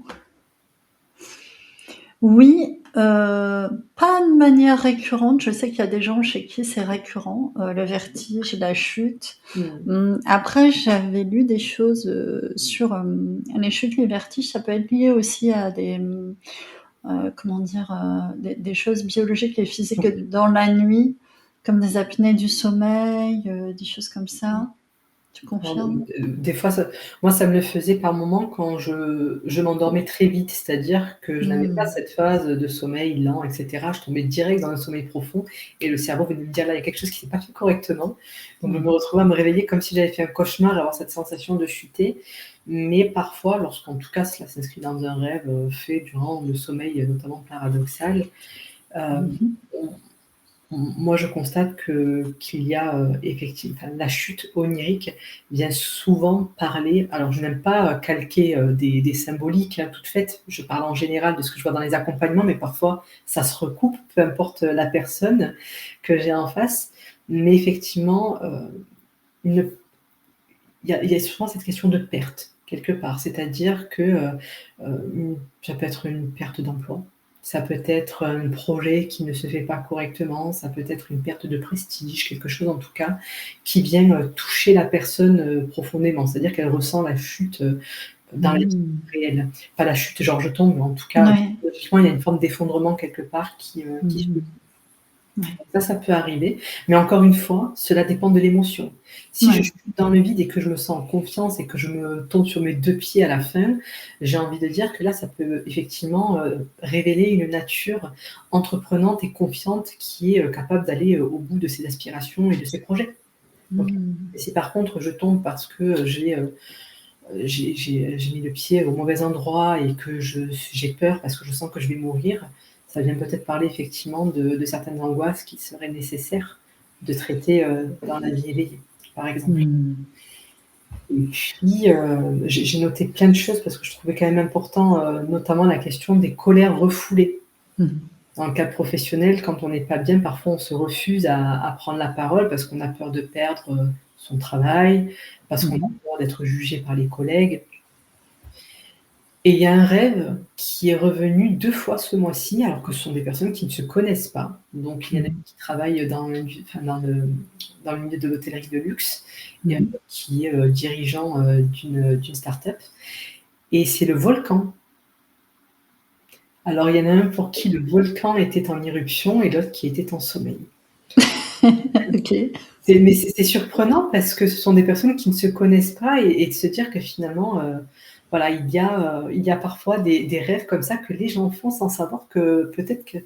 Oui, pas de manière récurrente. Je sais qu'il y a des gens chez qui c'est récurrent, le vertige, la chute. Mmh. Après j'avais lu des choses, sur, les chutes, les vertiges, ça peut être lié aussi à des, comment dire? Des choses biologiques et physiques Oui. dans la nuit, comme des apnées du sommeil, des choses comme ça. Tu Alors, confirmes? des fois moi ça me le faisait par moments quand je m'endormais très vite, c'est-à-dire que je n'avais pas Mmh. cette phase de sommeil lent et cetera. Je tombais direct dans un sommeil profond et le cerveau venait me dire: «Là, il y a quelque chose qui s'est pas fait correctement». Donc je me Mmh. retrouvais à me réveiller comme si j'avais fait un cauchemar et avoir cette sensation de chuter. Mais parfois, lorsqu'en tout cas cela s'inscrit dans un rêve, fait durant le sommeil, notamment paradoxal, Mmh hem, mh. on moi, je constate qu'il y a, la chute onirique vient souvent parler, alors je n'aime pas, calquer, des symboliques, hein, toutes faites. Je parle en général de ce que je vois dans les accompagnements, mais parfois ça se recoupe, peu importe, la personne que j'ai en face. Mais effectivement, une il y a souvent cette question de perte, quelque part. C'est-à-dire que, ça peut être une perte d'emploi, ça peut être un projet qui ne se fait pas correctement, ça peut être une perte de prestige, quelque chose en tout cas qui vient, toucher la personne, profondément. C'est-à-dire qu'elle ressent la chute, dans la vie Mmh. réelle. Pas la chute genre je tombe, mais en tout cas, Ouais. psychologiquement, il y a une forme d'effondrement quelque part qui se. Mmh. Ouais. Ça peut arriver, mais encore une fois, cela dépend de l'émotion. Si je Ouais. suis dans le vide et que je me sens en confiance et que je me tombe sur mes 2 pieds à la fin, j'ai envie de dire que là, ça peut effectivement, révéler une nature entreprenante et confiante qui est, capable d'aller, au bout de ses aspirations et de ses projets. OK. Mmh. Et si par contre je tombe parce que, j'ai mis le pied au mauvais endroit et que j'ai peur parce que je sens que je vais mourir, ça vient peut-être parler effectivement de certaines angoisses qu'il serait nécessaire de traiter, dans la vie éveillée, par exemple. Mmh. Et puis, j'ai noté plein de choses parce que je trouvais quand même important, notamment la question des colères refoulées. Mmh. Dans le cadre professionnel, quand on n'est pas bien, parfois on se refuse à prendre la parole parce qu'on a peur de perdre, son travail, parce qu'on a Mmh. peur d'être jugé par les collègues. Et il y a un rêve qui est revenu 2 fois ce mois-ci, alors que ce sont des personnes qui ne se connaissent pas. Donc il y en a Mmh. une qui travaille dans le milieu de l'hôtellerie de luxe et un Mmh. autre qui est, dirigeant, d'une start-up et c'est le volcan. Alors il y en a un pour qui le volcan était en éruption et l'autre qui était en sommeil. OK. C'est surprenant parce que ce sont des personnes qui ne se connaissent pas et de se dire que finalement, voilà, il y a parfois des rêves comme ça que les gens font sans savoir que peut-être que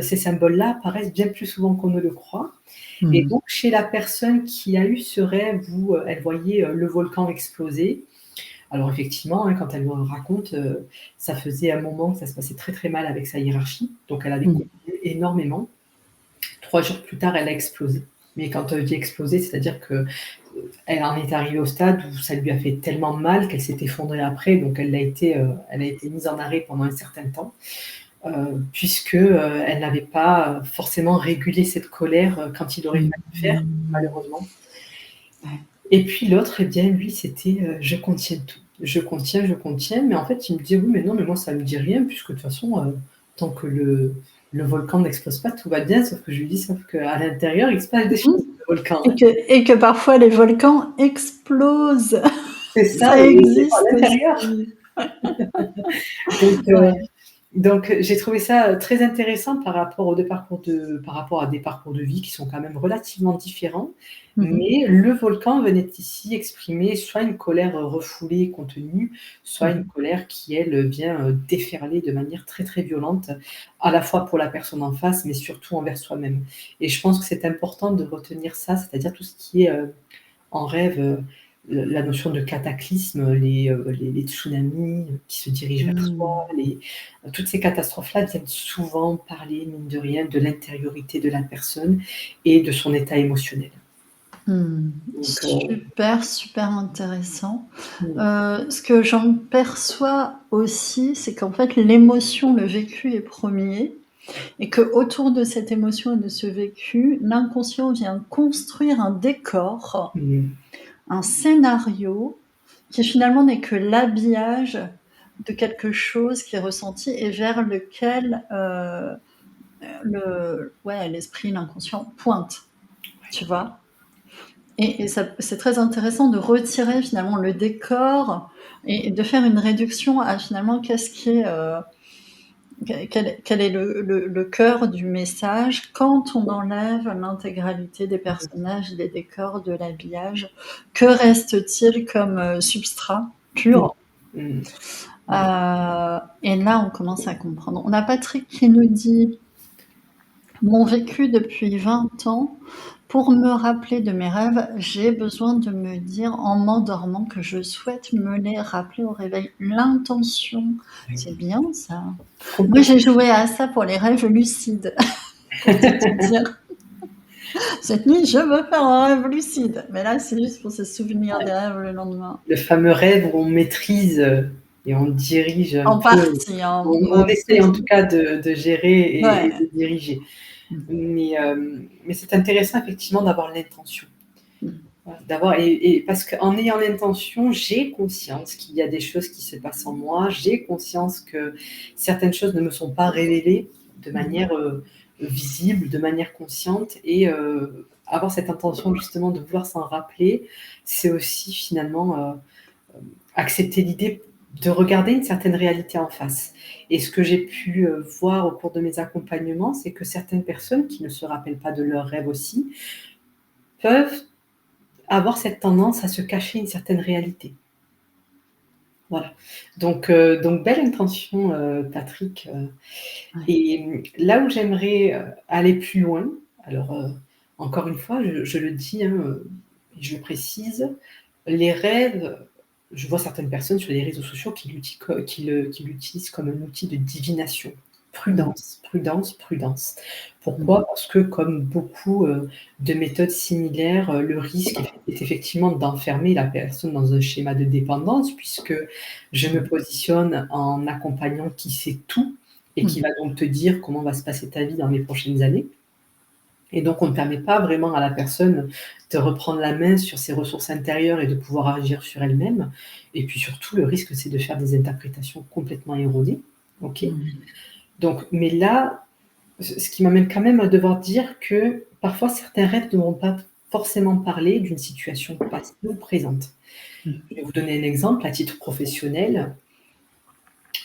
ces symboles-là apparaissent bien plus souvent qu'on ne le croit. Et Mmh. donc chez la personne qui a eu ce rêve où, elle voyait, le volcan exploser, alors effectivement, hein, quand elle me raconte, ça faisait un moment que ça se passait très, très mal avec sa hiérarchie, donc elle avait Mmh. coupé énormément. 3 jours plus tard, elle a explosé. Mais quand je dis exploser, c'est-à-dire qu'elle en est arrivée au stade où ça lui a fait tellement mal qu'elle s'est effondrée après, donc elle a été mise en arrêt pendant un certain temps. puisque, elle n'avait pas forcément régulé cette colère, quand il aurait Mmh. fallu le faire, malheureusement. Ouais. Et puis l'autre, eh bien, lui, c'était, je contiens tout. Je contiens, mais en fait, il me dit: «Oui, mais non, mais moi, ça me dit rien puisque de toute façon, tant que le volcan n'explose pas, tout va bien». Sauf que je lui dis: «Sauf qu'à l'intérieur, il se passe des Mmh. choses, le volcan, hein». Et que parfois les volcans explosent. C'est ça, Ça et par existe l'intérieur. aussi. Donc Ouais. j'ai trouvé ça, très intéressant par rapport à des parcours de vie qui sont quand même relativement différents. Mmh mh. Mais le volcan venait ici exprimer soit une colère, refoulée, contenue, soit Mmh une mh. colère qui, elle, vient, déferler de manière très, très violente, à la fois pour la personne en face, mais surtout envers soi-même. Et je pense que c'est important de retenir ça, c'est-à-dire tout ce qui est, en rêve, la notion de cataclysme, les tsunamis qui se dirigent vers soi, Mmh. toutes ces catastrophes-là viennent souvent parler, mine de rien, de l'intériorité de la personne et de son état émotionnel. Mmh. Donc Super, super intéressant. mmh, Ce que j'en perçois aussi, c'est qu'en fait l'émotion, le vécu est premier et qu'autour de cette émotion et de ce vécu, l'inconscient vient construire un décor, mmh, un scénario qui finalement n'est que l'habillage de quelque chose qui est ressenti et vers lequel, l'esprit, l'inconscient pointe, tu vois? Et ça c'est très intéressant de retirer finalement le décor et de faire une réduction à finalement qu'est-ce qui est, quel est le cœur du message quand on enlève l'intégralité des personnages, des décors, de l'habillage. Que reste-t-il comme, substrat mmh, pur? mmh, mmh. Et là, on commence à comprendre. On a Patrick qui nous dit: «Mon vécu depuis 20 ans, pour me rappeler de mes rêves, j'ai besoin de me dire en m'endormant que je souhaite me les rappeler au réveil». L'intention, c'est bien ça. Moi, j'ai Complètement. joué à ça pour les rêves lucides, pour tout te dire. Cette nuit, je veux faire un rêve lucide, mais là, c'est juste pour se souvenir des rêves le lendemain. Le fameux rêve où on maîtrise, et on dirige un En peu, partie, hein, on essaie en tout plus cas de gérer et ouais. de diriger. Mmh. Mais c'est intéressant effectivement d'avoir l'intention. Mmh. Voilà, d'avoir et parce qu'en ayant l'intention, j'ai conscience qu'il y a des choses qui se passent en moi, j'ai conscience que certaines choses ne me sont pas révélées de Mmh mh. manière, visible, de manière consciente et avoir cette intention justement de vouloir s'en rappeler, c'est aussi finalement, accepter l'idée de regarder une certaine réalité en face. Et ce que j'ai pu, voir au cours de mes accompagnements, c'est que certaines personnes qui ne se rappellent pas de leurs rêves aussi, peuvent avoir cette tendance à se cacher une certaine réalité. Voilà. Donc belle intention, Patrick, Ouais. et là où j'aimerais, aller plus loin, alors, encore une fois, je le dis, hein, et je le précise, les rêves, je vois certaines personnes sur les réseaux sociaux qui l'utilisent comme un outil de divination. Mmh. Prudence, prudence, prudence. Mmh. Pourquoi? Parce que comme beaucoup, de méthodes similaires, le risque est effectivement d'enfermer la personne dans un schéma de dépendance puisque je me positionne en accompagnant qui sait tout et qui Mmh. va donc te dire comment va se passer ta vie dans les prochaines années. Et donc on ne permet pas vraiment à la personne de reprendre la main sur ses ressources intérieures et de pouvoir agir sur elle-même. Et puis surtout, le risque, c'est de faire des interprétations complètement erronées. OK? Mmh. Donc, mais là, ce qui m'amène quand même à devoir dire que parfois certains rêves ne vont pas forcément parler d'une situation passée ou présente. Mmh. Je vais vous donner un exemple à titre professionnel.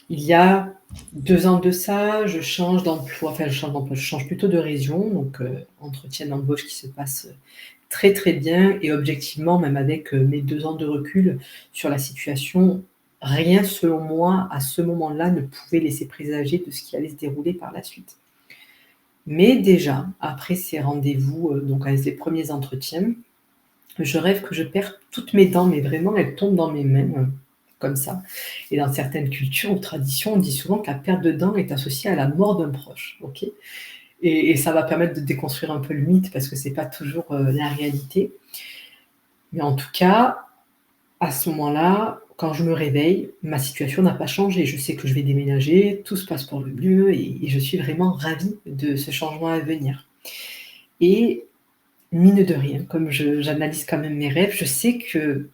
Il y a 2 ans de ça, je change d'emploi, enfin je change d'emploi, je change plutôt de région, donc entretien d'embauche qui se passe, très, très bien et objectivement, même avec, mes 2 ans de recul sur la situation, rien selon moi, à ce moment-là, ne pouvait laisser présager de ce qui allait se dérouler par la suite. Mais déjà, après ces rendez-vous, donc avec les premiers entretiens, je rêve que je perds toutes mes dents, mais vraiment elles tombent dans mes mains, comme ça. Et dans certaines cultures ou traditions, on dit souvent que la perte de dents est associée à la mort d'un proche, OK? Et ça va permettre de déconstruire un peu le mythe parce que c'est pas toujours, la réalité. Mais en tout cas, à ce moment-là, quand je me réveille, ma situation n'a pas changé. Je sais que je vais déménager, tout se passe pour le mieux et je suis vraiment ravie de ce changement à venir. Et mine de rien, comme j'analyse quand même mes rêves, je sais que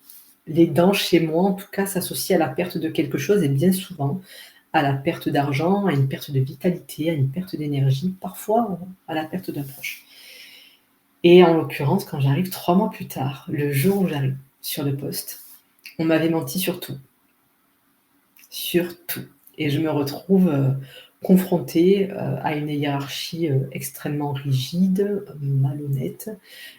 les dents chez moi, en tout cas, s'associent à la perte de quelque chose et bien souvent à la perte d'argent, à une perte de vitalité, à une perte d'énergie, parfois à la perte d'un proche. Et en l'occurrence, quand j'arrive 3 mois plus tard, le jour où j'arrive sur le poste, on m'avait menti sur tout. Sur tout. Et je me retrouve, confrontée, à une hiérarchie, extrêmement rigide, malhonnête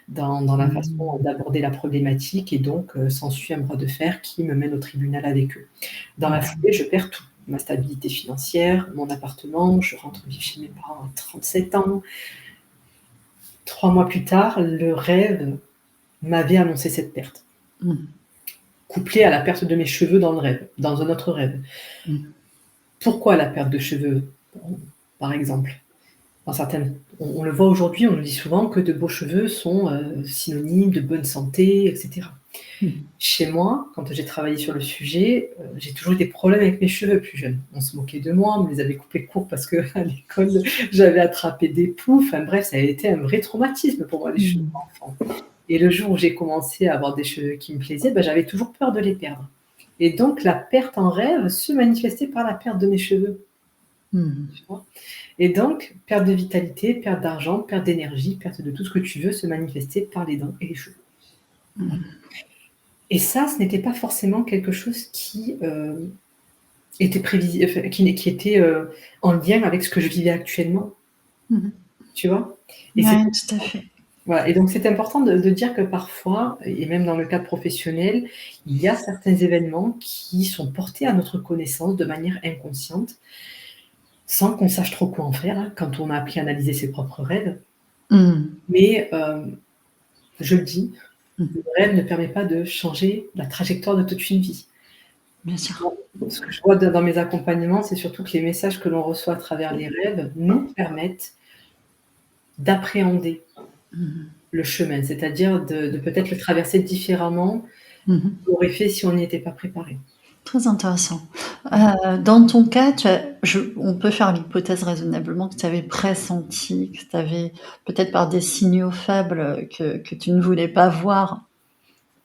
dans la façon Mmh. d'aborder la problématique et donc s'ensuit un bras de fer qui me mène au tribunal avec eux. Dans la Mmh. foulée, je perds tout, ma stabilité financière, mon appartement, je rentre vivre chez mes parents à 37 ans. 3 mois plus tard, le rêve m'avait annoncé cette perte, Mmh. couplée à la perte de mes cheveux dans le rêve, dans un autre rêve. Mmh. Pourquoi la perte de cheveux, par exemple? Dans certaines on le voit aujourd'hui, on nous dit souvent que de beaux cheveux sont, synonymes de bonne santé et cetera. Mmh. Chez moi, quand j'ai travaillé sur le sujet, j'ai toujours eu des problèmes avec mes cheveux plus jeunes. On se moquait de moi, on me les avait coupés courts parce qu'à l'école, j'avais attrapé des poux. Enfin bref, ça a été un vrai traumatisme pour moi, les cheveux Mmh. d'enfant. Et le jour où j'ai commencé à avoir des cheveux qui me plaisaient, bah, j'avais toujours peur de les perdre. Et donc la perte en rêve se manifestait par la perte de mes cheveux, Mmh. tu vois? Et donc, perte de vitalité, perte d'argent, perte d'énergie, perte de tout ce que tu veux se manifester par les dents et les cheveux. Mmh. Et ça, ce n'était pas forcément quelque chose qui, était prévisi enfin, qui était, en lien avec ce que je vivais actuellement, Mmh. tu vois? Et c'est Ouais, tout à fait. voilà et donc c'est important de dire que parfois et même dans le cadre professionnel, il y a certains événements qui sont portés à notre connaissance de manière inconsciente, sans qu'on sache trop quoi en faire, hein, quand on a appris à analyser ses propres rêves. Mmh. Mais, je le dis, Mmh. le rêve ne permet pas de changer la trajectoire de toute une vie. Bien sûr. Moi, ce que je vois dans mes accompagnements, c'est surtout que les messages que l'on reçoit à travers les rêves nous permettent d'appréhender Mmh. le chemin, c'est-à-dire de peut-être le traverser différemment Mmh. qu'on l'aurait fait si on n'y était pas préparé. Très intéressant. Dans ton cas, on peut faire l'hypothèse raisonnablement que tu avais pressenti, que tu avais peut-être par des signaux faibles, que tu ne voulais pas voir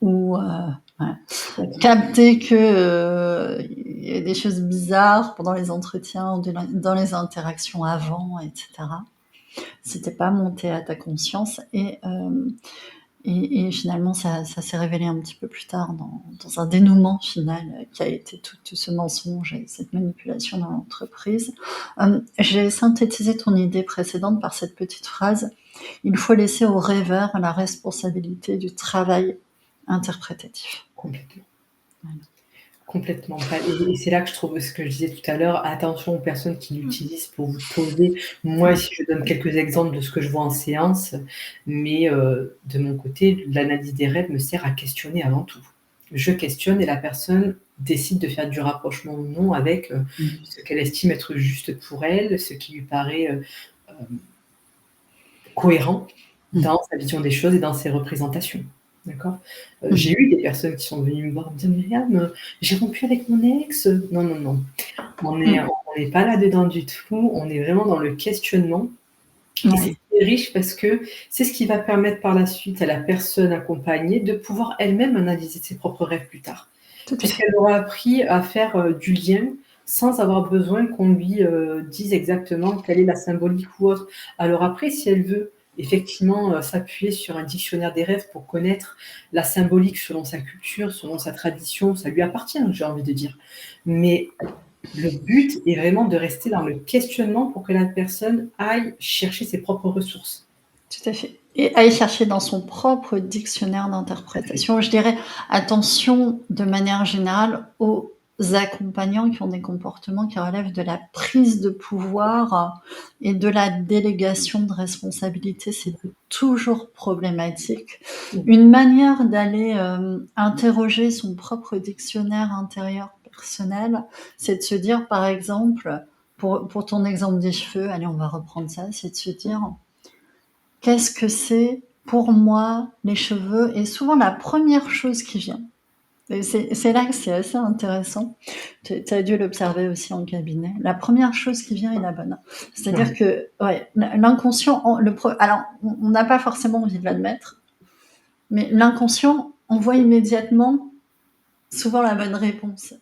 ou, ouais, capté que, il y avait des choses bizarres pendant les entretiens ou dans les interactions avant et cetera. C'était pas monté à ta conscience et finalement ça s'est révélé un petit peu plus tard dans un dénouement final, qui a été tout ce mensonge et cette manipulation dans l'entreprise. J'ai synthétisé ton idée précédente par cette petite phrase: «Il faut laisser au rêveur la responsabilité du travail interprétatif». Complètement. Voilà. Complètement. Enfin et c'est là que je trouve ce que je disais tout à l'heure, attention aux personnes qui l'utilisent pour vous poser. Moi, ici, je donne quelques exemples de ce que je vois en séance, mais de mon côté, l'analyse des rêves me sert à questionner avant tout. Je questionne et la personne décide de faire du rapprochement ou non avec, Mmh. ce qu'elle estime être juste pour elle, ce qui lui paraît, hem, cohérent Mmh. dans sa vision des choses et dans ses représentations. D'accord? Mmh. J'ai eu des personnes qui sont venues me voir en me disant: «Myriam, j'ai rompu avec mon ex». Non, non, non, Mmh. on n'est pas là-dedans du tout, on est vraiment dans le questionnement et c'est Ouais, très riche parce que c'est ce qui va permettre par la suite à la personne accompagnée de pouvoir elle-même analyser ses propres rêves plus tard. tout à fait. Puisqu'elle aura appris à faire, du lien sans avoir besoin qu'on lui, dise exactement quelle est la symbolique ou autre. Alors après, si elle veut effectivement, s'appuyer sur un dictionnaire des rêves pour connaître la symbolique selon sa culture, selon sa tradition, ça lui appartient, j'ai envie de dire. Mais le but est vraiment de rester dans le questionnement pour que la personne aille chercher ses propres ressources. Tout à fait et aller chercher dans son propre dictionnaire Tout à fait. d'interprétation. Je dirais attention de manière générale aux accompagnants qui ont des comportements qui relèvent de la prise de pouvoir et de la délégation de responsabilité. C'est toujours problématique. Mmh. Une manière d'aller, interroger son propre dictionnaire intérieur personnel, c'est de se dire par exemple, pour ton exemple des cheveux, allez on va reprendre ça, c'est de se dire: «Qu'est-ce que c'est pour moi les cheveux?» et souvent la première chose qui vient, Et c'est là que c'est assez intéressant. Tu as dû l'observer aussi en cabinet. La première chose qui vient est la bonne. C'est-à-dire Ouais. que l'inconscient, alors on n'a pas forcément envie de l'admettre, mais l'inconscient envoie immédiatement souvent la bonne réponse.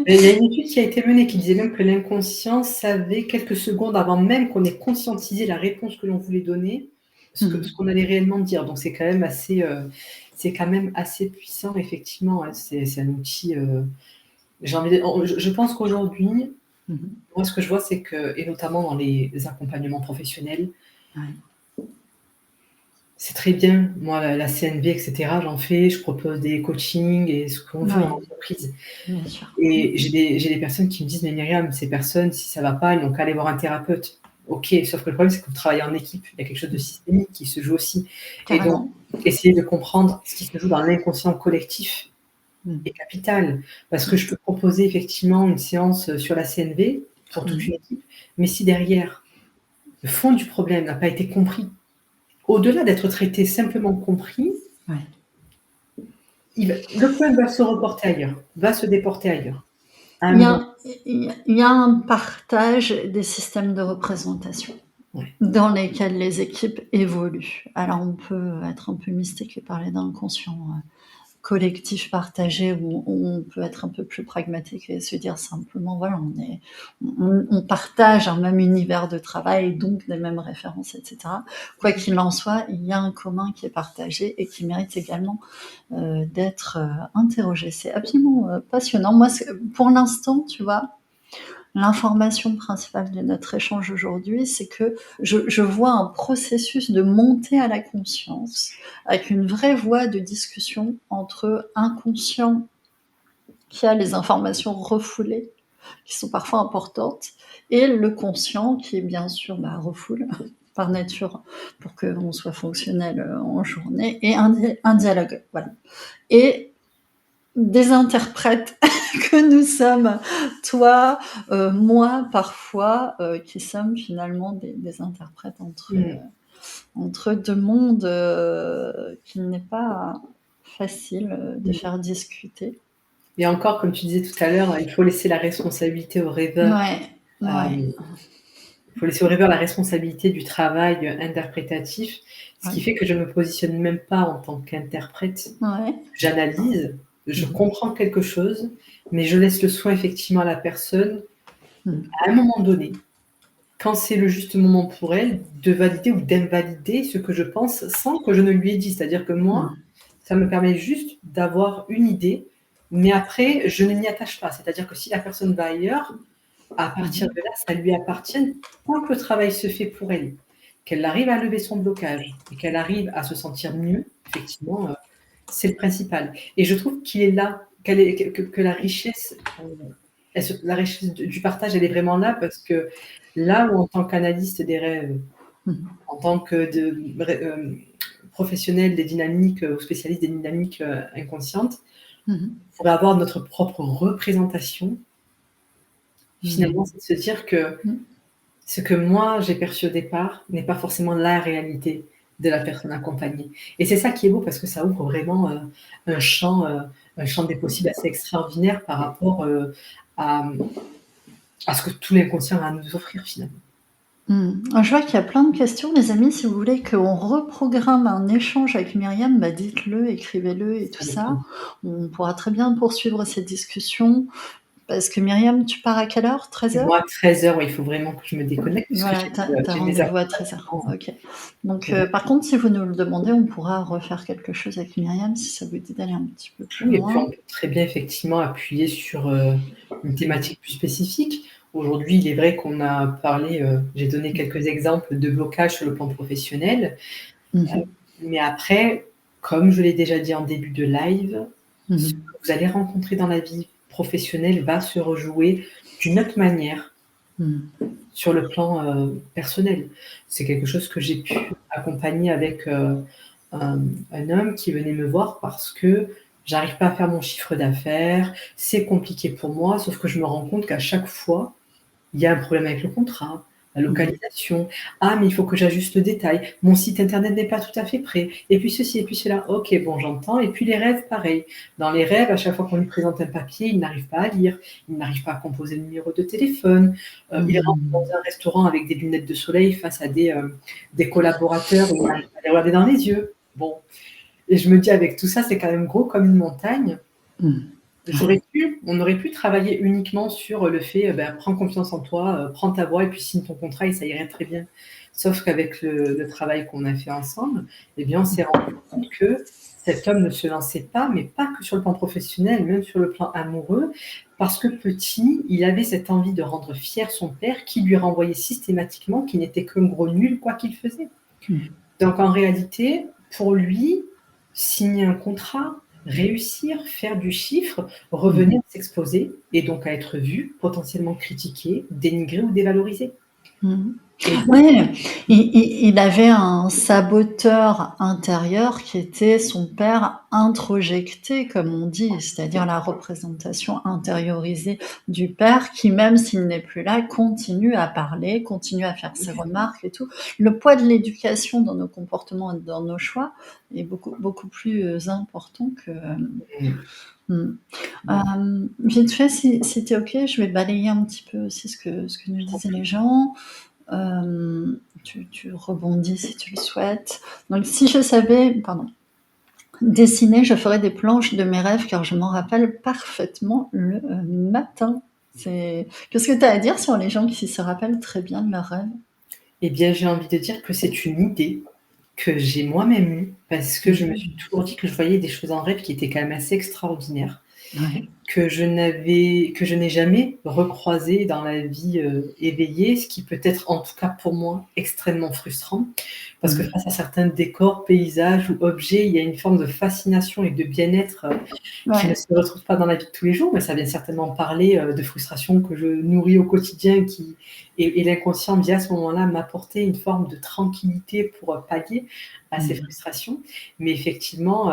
Il y a une étude qui a été menée qui disait même que l'inconscient savait quelques secondes avant même qu'on ait conscientisé la réponse que l'on voulait donner, ce qu'on allait réellement dire. Donc c'est quand même assez puissant, effectivement. Hein. C'est un outil. Je pense qu'aujourd'hui, moi, ce que je vois, c'est que, et notamment dans les accompagnements professionnels, Ouais. c'est très bien. Moi, la CNV, etc., j'en fais, je propose des coachings et ce qu'on veut en entreprise. Bien sûr. Et j'ai des personnes qui me disent, mais Myriam, ces personnes, si ça va pas, ils n'ont qu'à aller voir un thérapeute. Ok, sauf que le problème, c'est qu'on travaille en équipe. Il y a quelque chose de systémique qui se joue aussi. Carrément. Et donc, essayer de comprendre ce qui se joue dans l'inconscient collectif est capital. Parce que je peux proposer effectivement une séance sur la CNV pour toute une équipe, mais si derrière, le fond du problème n'a pas été compris, au-delà d'être traité, simplement compris, le problème va se reporter ailleurs, va se déporter ailleurs. Il y a un partage des systèmes de représentation dans lesquels les équipes évoluent. Alors on peut être un peu mystique et parler d'inconscient collectif partagé où on peut être un peu plus pragmatique et se dire simplement voilà, on partage un même univers de travail, donc des mêmes références, etc. Quoi qu'il en soit, il y a un commun qui est partagé et qui mérite également d'être interrogé. C'est absolument passionnant. Moi, pour l'instant, tu vois, l'information principale de notre échange aujourd'hui, c'est que je vois un processus de montée à la conscience avec une vraie voie de discussion entre inconscient qui a les informations refoulées, qui sont parfois importantes, et le conscient qui, bien sûr, refoule par nature pour qu'on soit fonctionnel en journée, et un dialogue. Voilà. Et des interprètes que nous sommes, toi, moi, parfois, qui sommes finalement des interprètes entre deux mondes qu'il n'est pas facile de faire discuter. Et encore, comme tu disais tout à l'heure, il faut laisser la responsabilité au rêveur. Il faut laisser au rêveur la responsabilité du travail interprétatif, ce qui fait que je ne me positionne même pas en tant qu'interprète. J'analyse, je comprends quelque chose, mais je laisse le soin effectivement à la personne, à un moment donné, quand c'est le juste moment pour elle, de valider ou d'invalider ce que je pense sans que je ne lui ai dit. C'est-à-dire que moi, ça me permet juste d'avoir une idée, mais après, je ne m'y attache pas. C'est-à-dire que si la personne va ailleurs, à partir de là, ça lui appartient tant que le travail se fait pour elle, qu'elle arrive à lever son blocage et qu'elle arrive à se sentir mieux, effectivement, c'est le principal. Et je trouve qu'il est là, que la richesse du partage, elle est vraiment là, parce que là où en tant qu'analyste des rêves, en tant que professionnel des dynamiques ou spécialiste des dynamiques inconscientes, on pourrait avoir notre propre représentation. Finalement, c'est de se dire que ce que moi j'ai perçu au départ n'est pas forcément la réalité de la personne accompagnée. Et c'est ça qui est beau, parce que ça ouvre vraiment un champ des possibles assez extraordinaire par rapport à ce que tout l'inconscient a à nous offrir finalement. Je vois qu'il y a plein de questions, les amis. Si vous voulez qu'on reprogramme un échange avec Myriam, dites-le, écrivez-le et tout ça. On pourra très bien poursuivre cette discussion. Parce que Myriam, tu pars à quelle heure? 13h? Moi, 13h, il faut vraiment que je me déconnecte. Voilà, t'as rendez-vous à 13h. Ok. Donc, par contre, si vous nous le demandez, on pourra refaire quelque chose avec Myriam si ça vous dit d'aller un petit peu plus loin. Et puis, on peut très bien effectivement appuyer sur une thématique plus spécifique. Aujourd'hui, il est vrai qu'on a parlé, j'ai donné quelques exemples de blocage sur le plan professionnel. Mais après, comme je l'ai déjà dit en début de live, ce que vous allez rencontrer dans la vie professionnelle va se rejouer d'une autre manière sur le plan personnel. C'est quelque chose que j'ai pu accompagner avec un homme qui venait me voir parce que j'arrive pas à faire mon chiffre d'affaires, c'est compliqué pour moi, sauf que je me rends compte qu'à chaque fois, il y a un problème avec le contrat, la localisation. Ah, mais il faut que j'ajuste le détail. Mon site internet n'est pas tout à fait prêt. Et puis ceci et puis cela. OK, bon, j'entends. Et puis les rêves, pareil. Dans les rêves, à chaque fois qu'on lui présente un papier, il n'arrive pas à lire, il n'arrive pas à composer le numéro de téléphone. Il rentre dans un restaurant avec des lunettes de soleil face à des collaborateurs et il n'arrive pas à les regarder dans les yeux. Bon. Et je me dis, avec tout ça, c'est quand même gros comme une montagne. On aurait pu travailler uniquement sur le fait, prends confiance en toi, prends ta voix et puis signe ton contrat et ça irait très bien. Sauf qu'avec le travail qu'on a fait ensemble, eh bien, on s'est rendu compte que cet homme ne se lançait pas, mais pas que sur le plan professionnel, même sur le plan amoureux, parce que petit, il avait cette envie de rendre fier son père qui lui renvoyait systématiquement qu'il n'était qu'un gros nul, quoi qu'il faisait. Donc en réalité, pour lui, signer un contrat, réussir, faire du chiffre, revenait à s'exposer et donc à être vu, potentiellement critiqué, dénigré ou dévalorisé. Oui, il avait un saboteur intérieur qui était son père introjecté, comme on dit, c'est-à-dire la représentation intériorisée du père qui, même s'il n'est plus là, continue à parler, continue à faire ses remarques et tout. Le poids de l'éducation dans nos comportements et dans nos choix est beaucoup, beaucoup plus important que... Vite fait, si t'es OK, je vais balayer un petit peu aussi ce que nous disaient les gens. Tu rebondis si tu le souhaites. Donc, si je savais, dessiner, je ferais des planches de mes rêves car je m'en rappelle parfaitement le matin. Qu'est-ce que tu as à dire sur les gens qui se rappellent très bien de leurs rêves? Eh bien, j'ai envie de dire que c'est une idée que j'ai moi-même eue parce que je me suis toujours dit que je voyais des choses en rêve qui étaient quand même assez extraordinaires. Ouais. Que je n'ai jamais recroisé dans la vie éveillée, ce qui peut être, en tout cas pour moi, extrêmement frustrant. Parce que face à certains décors, paysages ou objets, il y a une forme de fascination et de bien-être qui ne se retrouve pas dans la vie de tous les jours, mais ça vient certainement parler de frustration que je nourris au quotidien et l'inconscient vient à ce moment-là m'apporter une forme de tranquillité pour pallier à ces frustrations. Mais effectivement,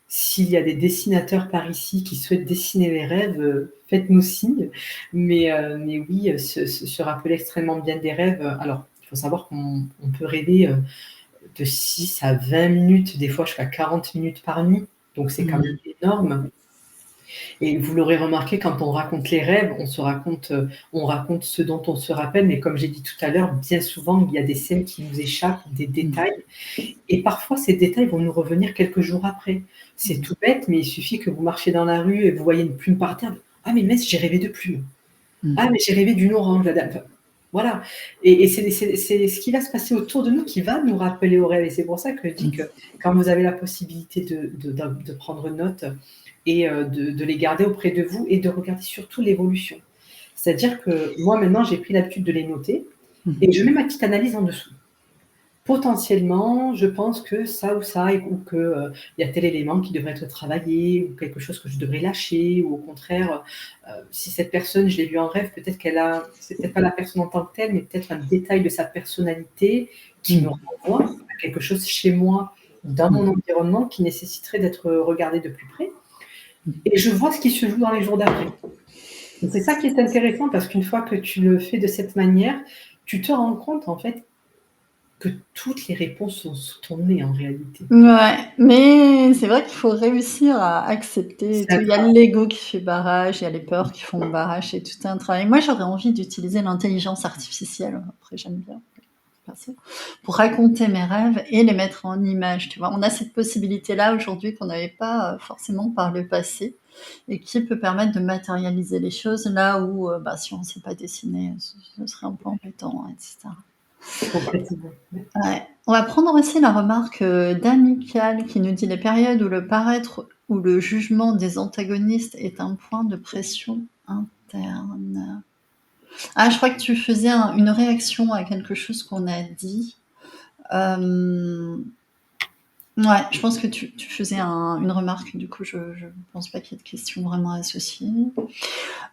s'il y a des dessinateurs par ici qui souhaitent dessiner les rêves, faites-nous signe. Mais oui, se rappeler extrêmement bien des rêves. Alors, il faut savoir qu'on peut rêver de 6 à 20 minutes, des fois jusqu'à 40 minutes par nuit. Donc c'est quand même énorme. Et vous l'aurez remarqué, quand on raconte les rêves, on raconte ce dont on se rappelle, mais comme j'ai dit tout à l'heure, bien souvent, il y a des scènes qui nous échappent, des détails. Et parfois, ces détails vont nous revenir quelques jours après. C'est tout bête, mais il suffit que vous marchiez dans la rue et vous voyez une plume par terre. Ah, mais mince, j'ai rêvé de plume. Ah, mais j'ai rêvé d'une orange. Enfin, voilà. Et c'est ce qui va se passer autour de nous qui va nous rappeler au rêve. Et c'est pour ça que je dis que quand vous avez la possibilité de prendre note et de les garder auprès de vous et de regarder surtout l'évolution. C'est-à-dire que moi, maintenant, j'ai pris l'habitude de les noter et je mets ma petite analyse en dessous. Potentiellement, je pense que ça ou ça, ou qu'il y a tel élément qui devrait être travaillé, ou quelque chose que je devrais lâcher, ou au contraire, si cette personne, je l'ai vue en rêve, peut-être c'est peut-être pas la personne en tant que telle, mais peut-être un détail de sa personnalité qui me renvoie à quelque chose chez moi, dans mon environnement, qui nécessiterait d'être regardé de plus près. Et je vois ce qui se joue dans les jours d'après. Et c'est ça qui est intéressant, parce qu'une fois que tu le fais de cette manière, tu te rends compte, en fait, que toutes les réponses sont sous ton nez, en réalité. Ouais, mais c'est vrai qu'il faut réussir à accepter et tout. Il y a l'ego qui fait barrage, il y a les peurs qui font barrage, c'est tout un travail. Moi, j'aurais envie d'utiliser l'intelligence artificielle, après j'aime bien, perso, pour raconter mes rêves et les mettre en images, tu vois. On a cette possibilité-là aujourd'hui qu'on n'avait pas forcément par le passé et qui peut permettre de matérialiser les choses là où, si on ne sait pas dessiner, ce serait un peu embêtant, etc. Ouais. On va prendre aussi la remarque d'Amical qui nous dit les périodes où le paraître ou le jugement des antagonistes est un point de pression interne. Ah, je crois que tu faisais une réaction à quelque chose qu'on a dit. Ouais, je pense que tu faisais une remarque, du coup je pense pas qu'il y ait de questions vraiment associées.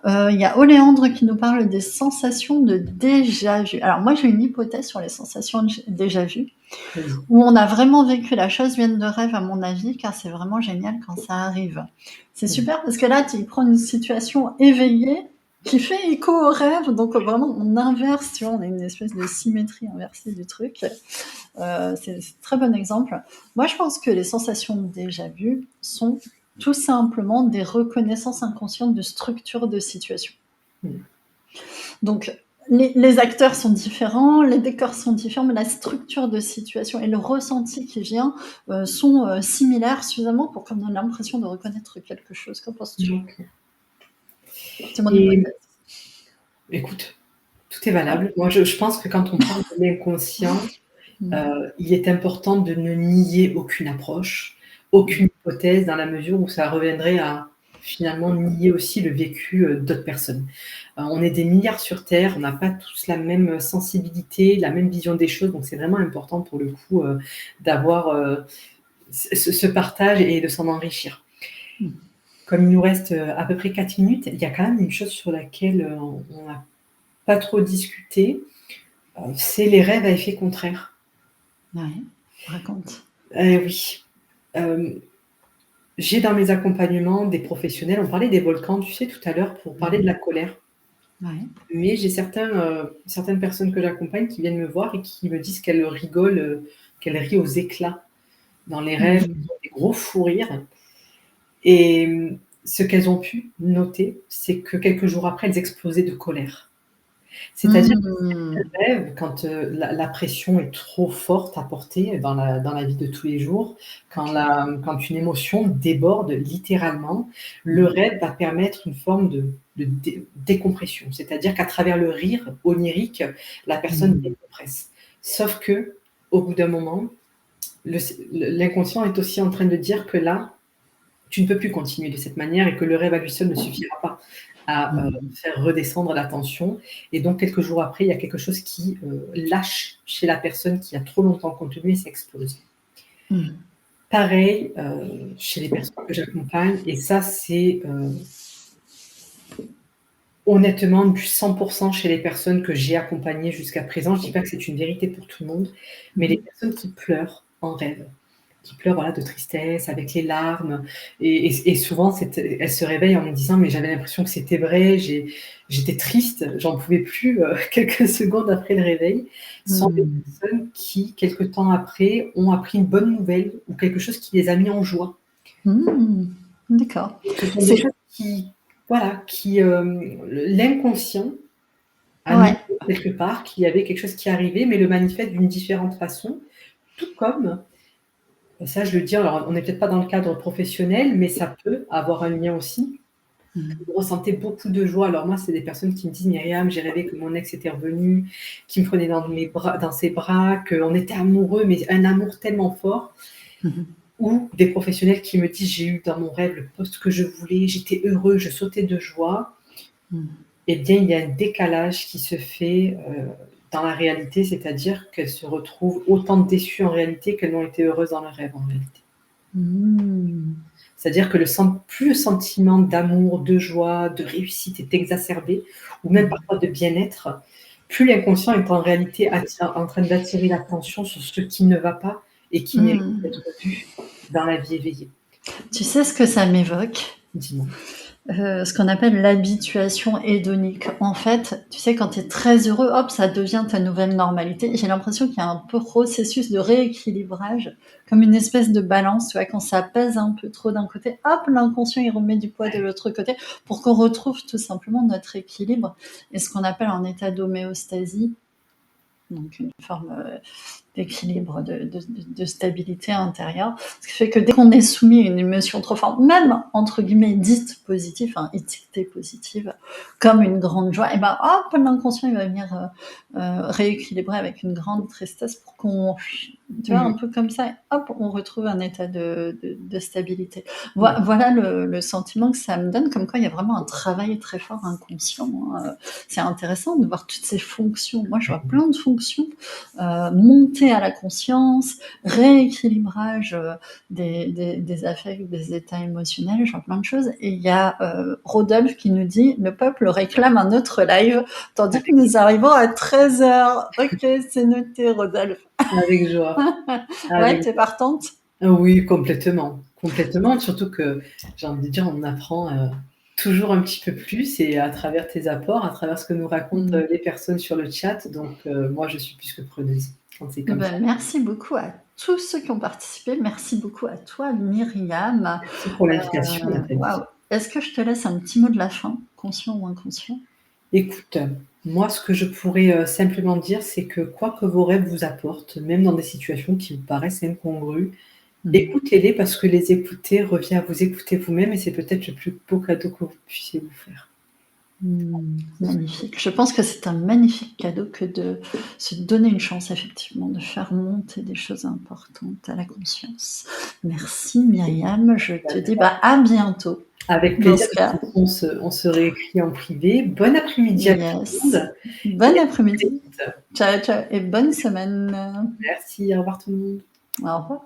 Il y a Oléandre qui nous parle des sensations de déjà-vu. Alors moi j'ai une hypothèse sur les sensations de déjà-vu, où on a vraiment vécu la chose vienne de rêve à mon avis, car c'est vraiment génial quand ça arrive. C'est super parce que là tu prends une situation éveillée qui fait écho au rêve. Donc vraiment, on inverse, tu vois, on a une espèce de symétrie inversée du truc. C'est un très bon exemple. Moi, je pense que les sensations de déjà-vu sont tout simplement des reconnaissances inconscientes de structure de situation. Donc, les acteurs sont différents, les décors sont différents, mais la structure de situation et le ressenti qui vient sont similaires suffisamment pour qu'on ait l'impression de reconnaître quelque chose. Qu'en penses-tu? Donc, C'est mon et hypothèse. écoute, tout est valable. Moi, je pense que quand on parle de l'inconscient, il est important de ne nier aucune approche, aucune hypothèse, dans la mesure où ça reviendrait à finalement nier aussi le vécu d'autres personnes. On est des milliards sur Terre, on n'a pas tous la même sensibilité, la même vision des choses, donc c'est vraiment important pour le coup d'avoir ce partage et de s'en enrichir. Comme il nous reste à peu près 4 minutes, il y a quand même une chose sur laquelle on n'a pas trop discuté, c'est les rêves à effet contraire. Ouais, raconte. Oui. J'ai dans mes accompagnements des professionnels, on parlait des volcans, tu sais, tout à l'heure, pour parler de la colère. Ouais. Mais j'ai certaines personnes que j'accompagne qui viennent me voir et qui me disent qu'elles rigolent, qu'elles rient aux éclats dans les rêves, qu'elles ont des gros fous rires. Et ce qu'elles ont pu noter, c'est que quelques jours après, elles explosaient de colère. C'est-à-dire que certains rêves, quand la pression est trop forte à porter dans la vie de tous les jours, quand une émotion déborde littéralement, le rêve va permettre une forme de décompression. C'est-à-dire qu'à travers le rire onirique, la personne décompresse. Sauf que, au bout d'un moment, l'inconscient est aussi en train de dire que là, tu ne peux plus continuer de cette manière et que le rêve à lui seul ne suffira pas à faire redescendre la tension. Et donc, quelques jours après, il y a quelque chose qui lâche chez la personne qui a trop longtemps contenu et ça explose. Pareil chez les personnes que j'accompagne, et ça, c'est honnêtement du 100% chez les personnes que j'ai accompagnées jusqu'à présent. Je ne dis pas que c'est une vérité pour tout le monde, mais les personnes qui pleurent en rêve, qui pleurent voilà, de tristesse, avec les larmes. Et souvent, elles se réveillent en me disant « mais j'avais l'impression que c'était vrai, j'étais triste, j'en pouvais plus quelques secondes après le réveil ». Ce sont des personnes qui, quelques temps après, ont appris une bonne nouvelle ou quelque chose qui les a mis en joie. D'accord. Ce sont des choses qui l'inconscient a mis quelque part, qu'il y avait quelque chose qui arrivait, mais le manifeste d'une différente façon, tout comme... Ça, je le dis, alors on n'est peut-être pas dans le cadre professionnel, mais ça peut avoir un lien aussi. Vous ressentez beaucoup de joie. Alors moi, c'est des personnes qui me disent « Myriam, j'ai rêvé que mon ex était revenu, qu'il me prenait dans ses bras, qu'on était amoureux, mais un amour tellement fort. » Ou des professionnels qui me disent « J'ai eu dans mon rêve le poste que je voulais, j'étais heureux, je sautais de joie. » Eh bien, il y a un décalage qui se fait dans la réalité, c'est-à-dire qu'elles se retrouvent autant déçues en réalité qu'elles n'ont été heureuses dans le rêve en réalité. C'est-à-dire que plus le sentiment d'amour, de joie, de réussite est exacerbé, ou même parfois de bien-être, plus l'inconscient est en réalité en train d'attirer l'attention sur ce qui ne va pas et qui mérite d'être vu dans la vie éveillée. Tu sais ce que ça m'évoque ? Dis-moi. Ce qu'on appelle l'habituation hédonique. En fait, tu sais, quand tu es très heureux, hop, ça devient ta nouvelle normalité. J'ai l'impression qu'il y a un processus de rééquilibrage, comme une espèce de balance, tu vois, quand ça pèse un peu trop d'un côté, hop, l'inconscient, il remet du poids de l'autre côté pour qu'on retrouve tout simplement notre équilibre et ce qu'on appelle un état d'homéostasie, donc une forme d'équilibre, de stabilité intérieure. Ce qui fait que dès qu'on est soumis à une émotion trop forte, même entre guillemets dite positive, étiquetée positive, comme une grande joie, et ben hop, l'inconscient il va venir rééquilibrer avec une grande tristesse pour qu'on, tu vois, un peu comme ça, hop, on retrouve un état de stabilité. Voilà le sentiment que ça me donne, comme quoi il y a vraiment un travail très fort inconscient. C'est intéressant de voir toutes ces fonctions. Moi, je vois plein de fonctions. Montée à la conscience, rééquilibrage des affects, des états émotionnels, je vois plein de choses. Et il y a Rodolphe qui nous dit « Le peuple réclame un autre live, tandis que nous arrivons à 13h. » Ok, c'est noté, Rodolphe. Avec joie. Ouais, t'es partante ? Oui, complètement. Complètement, surtout que, j'ai envie de dire, on apprend toujours un petit peu plus et à travers tes apports, à travers ce que nous racontent, Mmh. les personnes sur le chat, donc moi je suis plus que preneuse quand c'est Eh comme ça. ben, merci beaucoup à tous ceux qui ont participé. Merci beaucoup à toi, Myriam. Merci pour l'invitation, Waouh! Nathalie. Est-ce que je te laisse un petit mot de la fin, conscient ou inconscient? Écoute, moi ce que je pourrais, simplement dire, c'est que quoi que vos rêves vous apportent, même dans des situations qui vous paraissent incongrues, Mmh. écoutez-les parce que les écouter revient à vous écouter vous-même et c'est peut-être le plus beau cadeau que vous puissiez vous faire. Mmh, magnifique. Je pense que c'est un magnifique cadeau que de se donner une chance effectivement de faire monter des choses importantes à la conscience. Merci Myriam, je te dis, bah, à bientôt Avec dans plaisir, ce de cas. toute façon on se réécrit en privé. Bon après-midi à tout le Yes. monde Bon et à très après-midi. vite. Ciao, ciao et bonne semaine. Merci, au revoir tout le monde. Au revoir.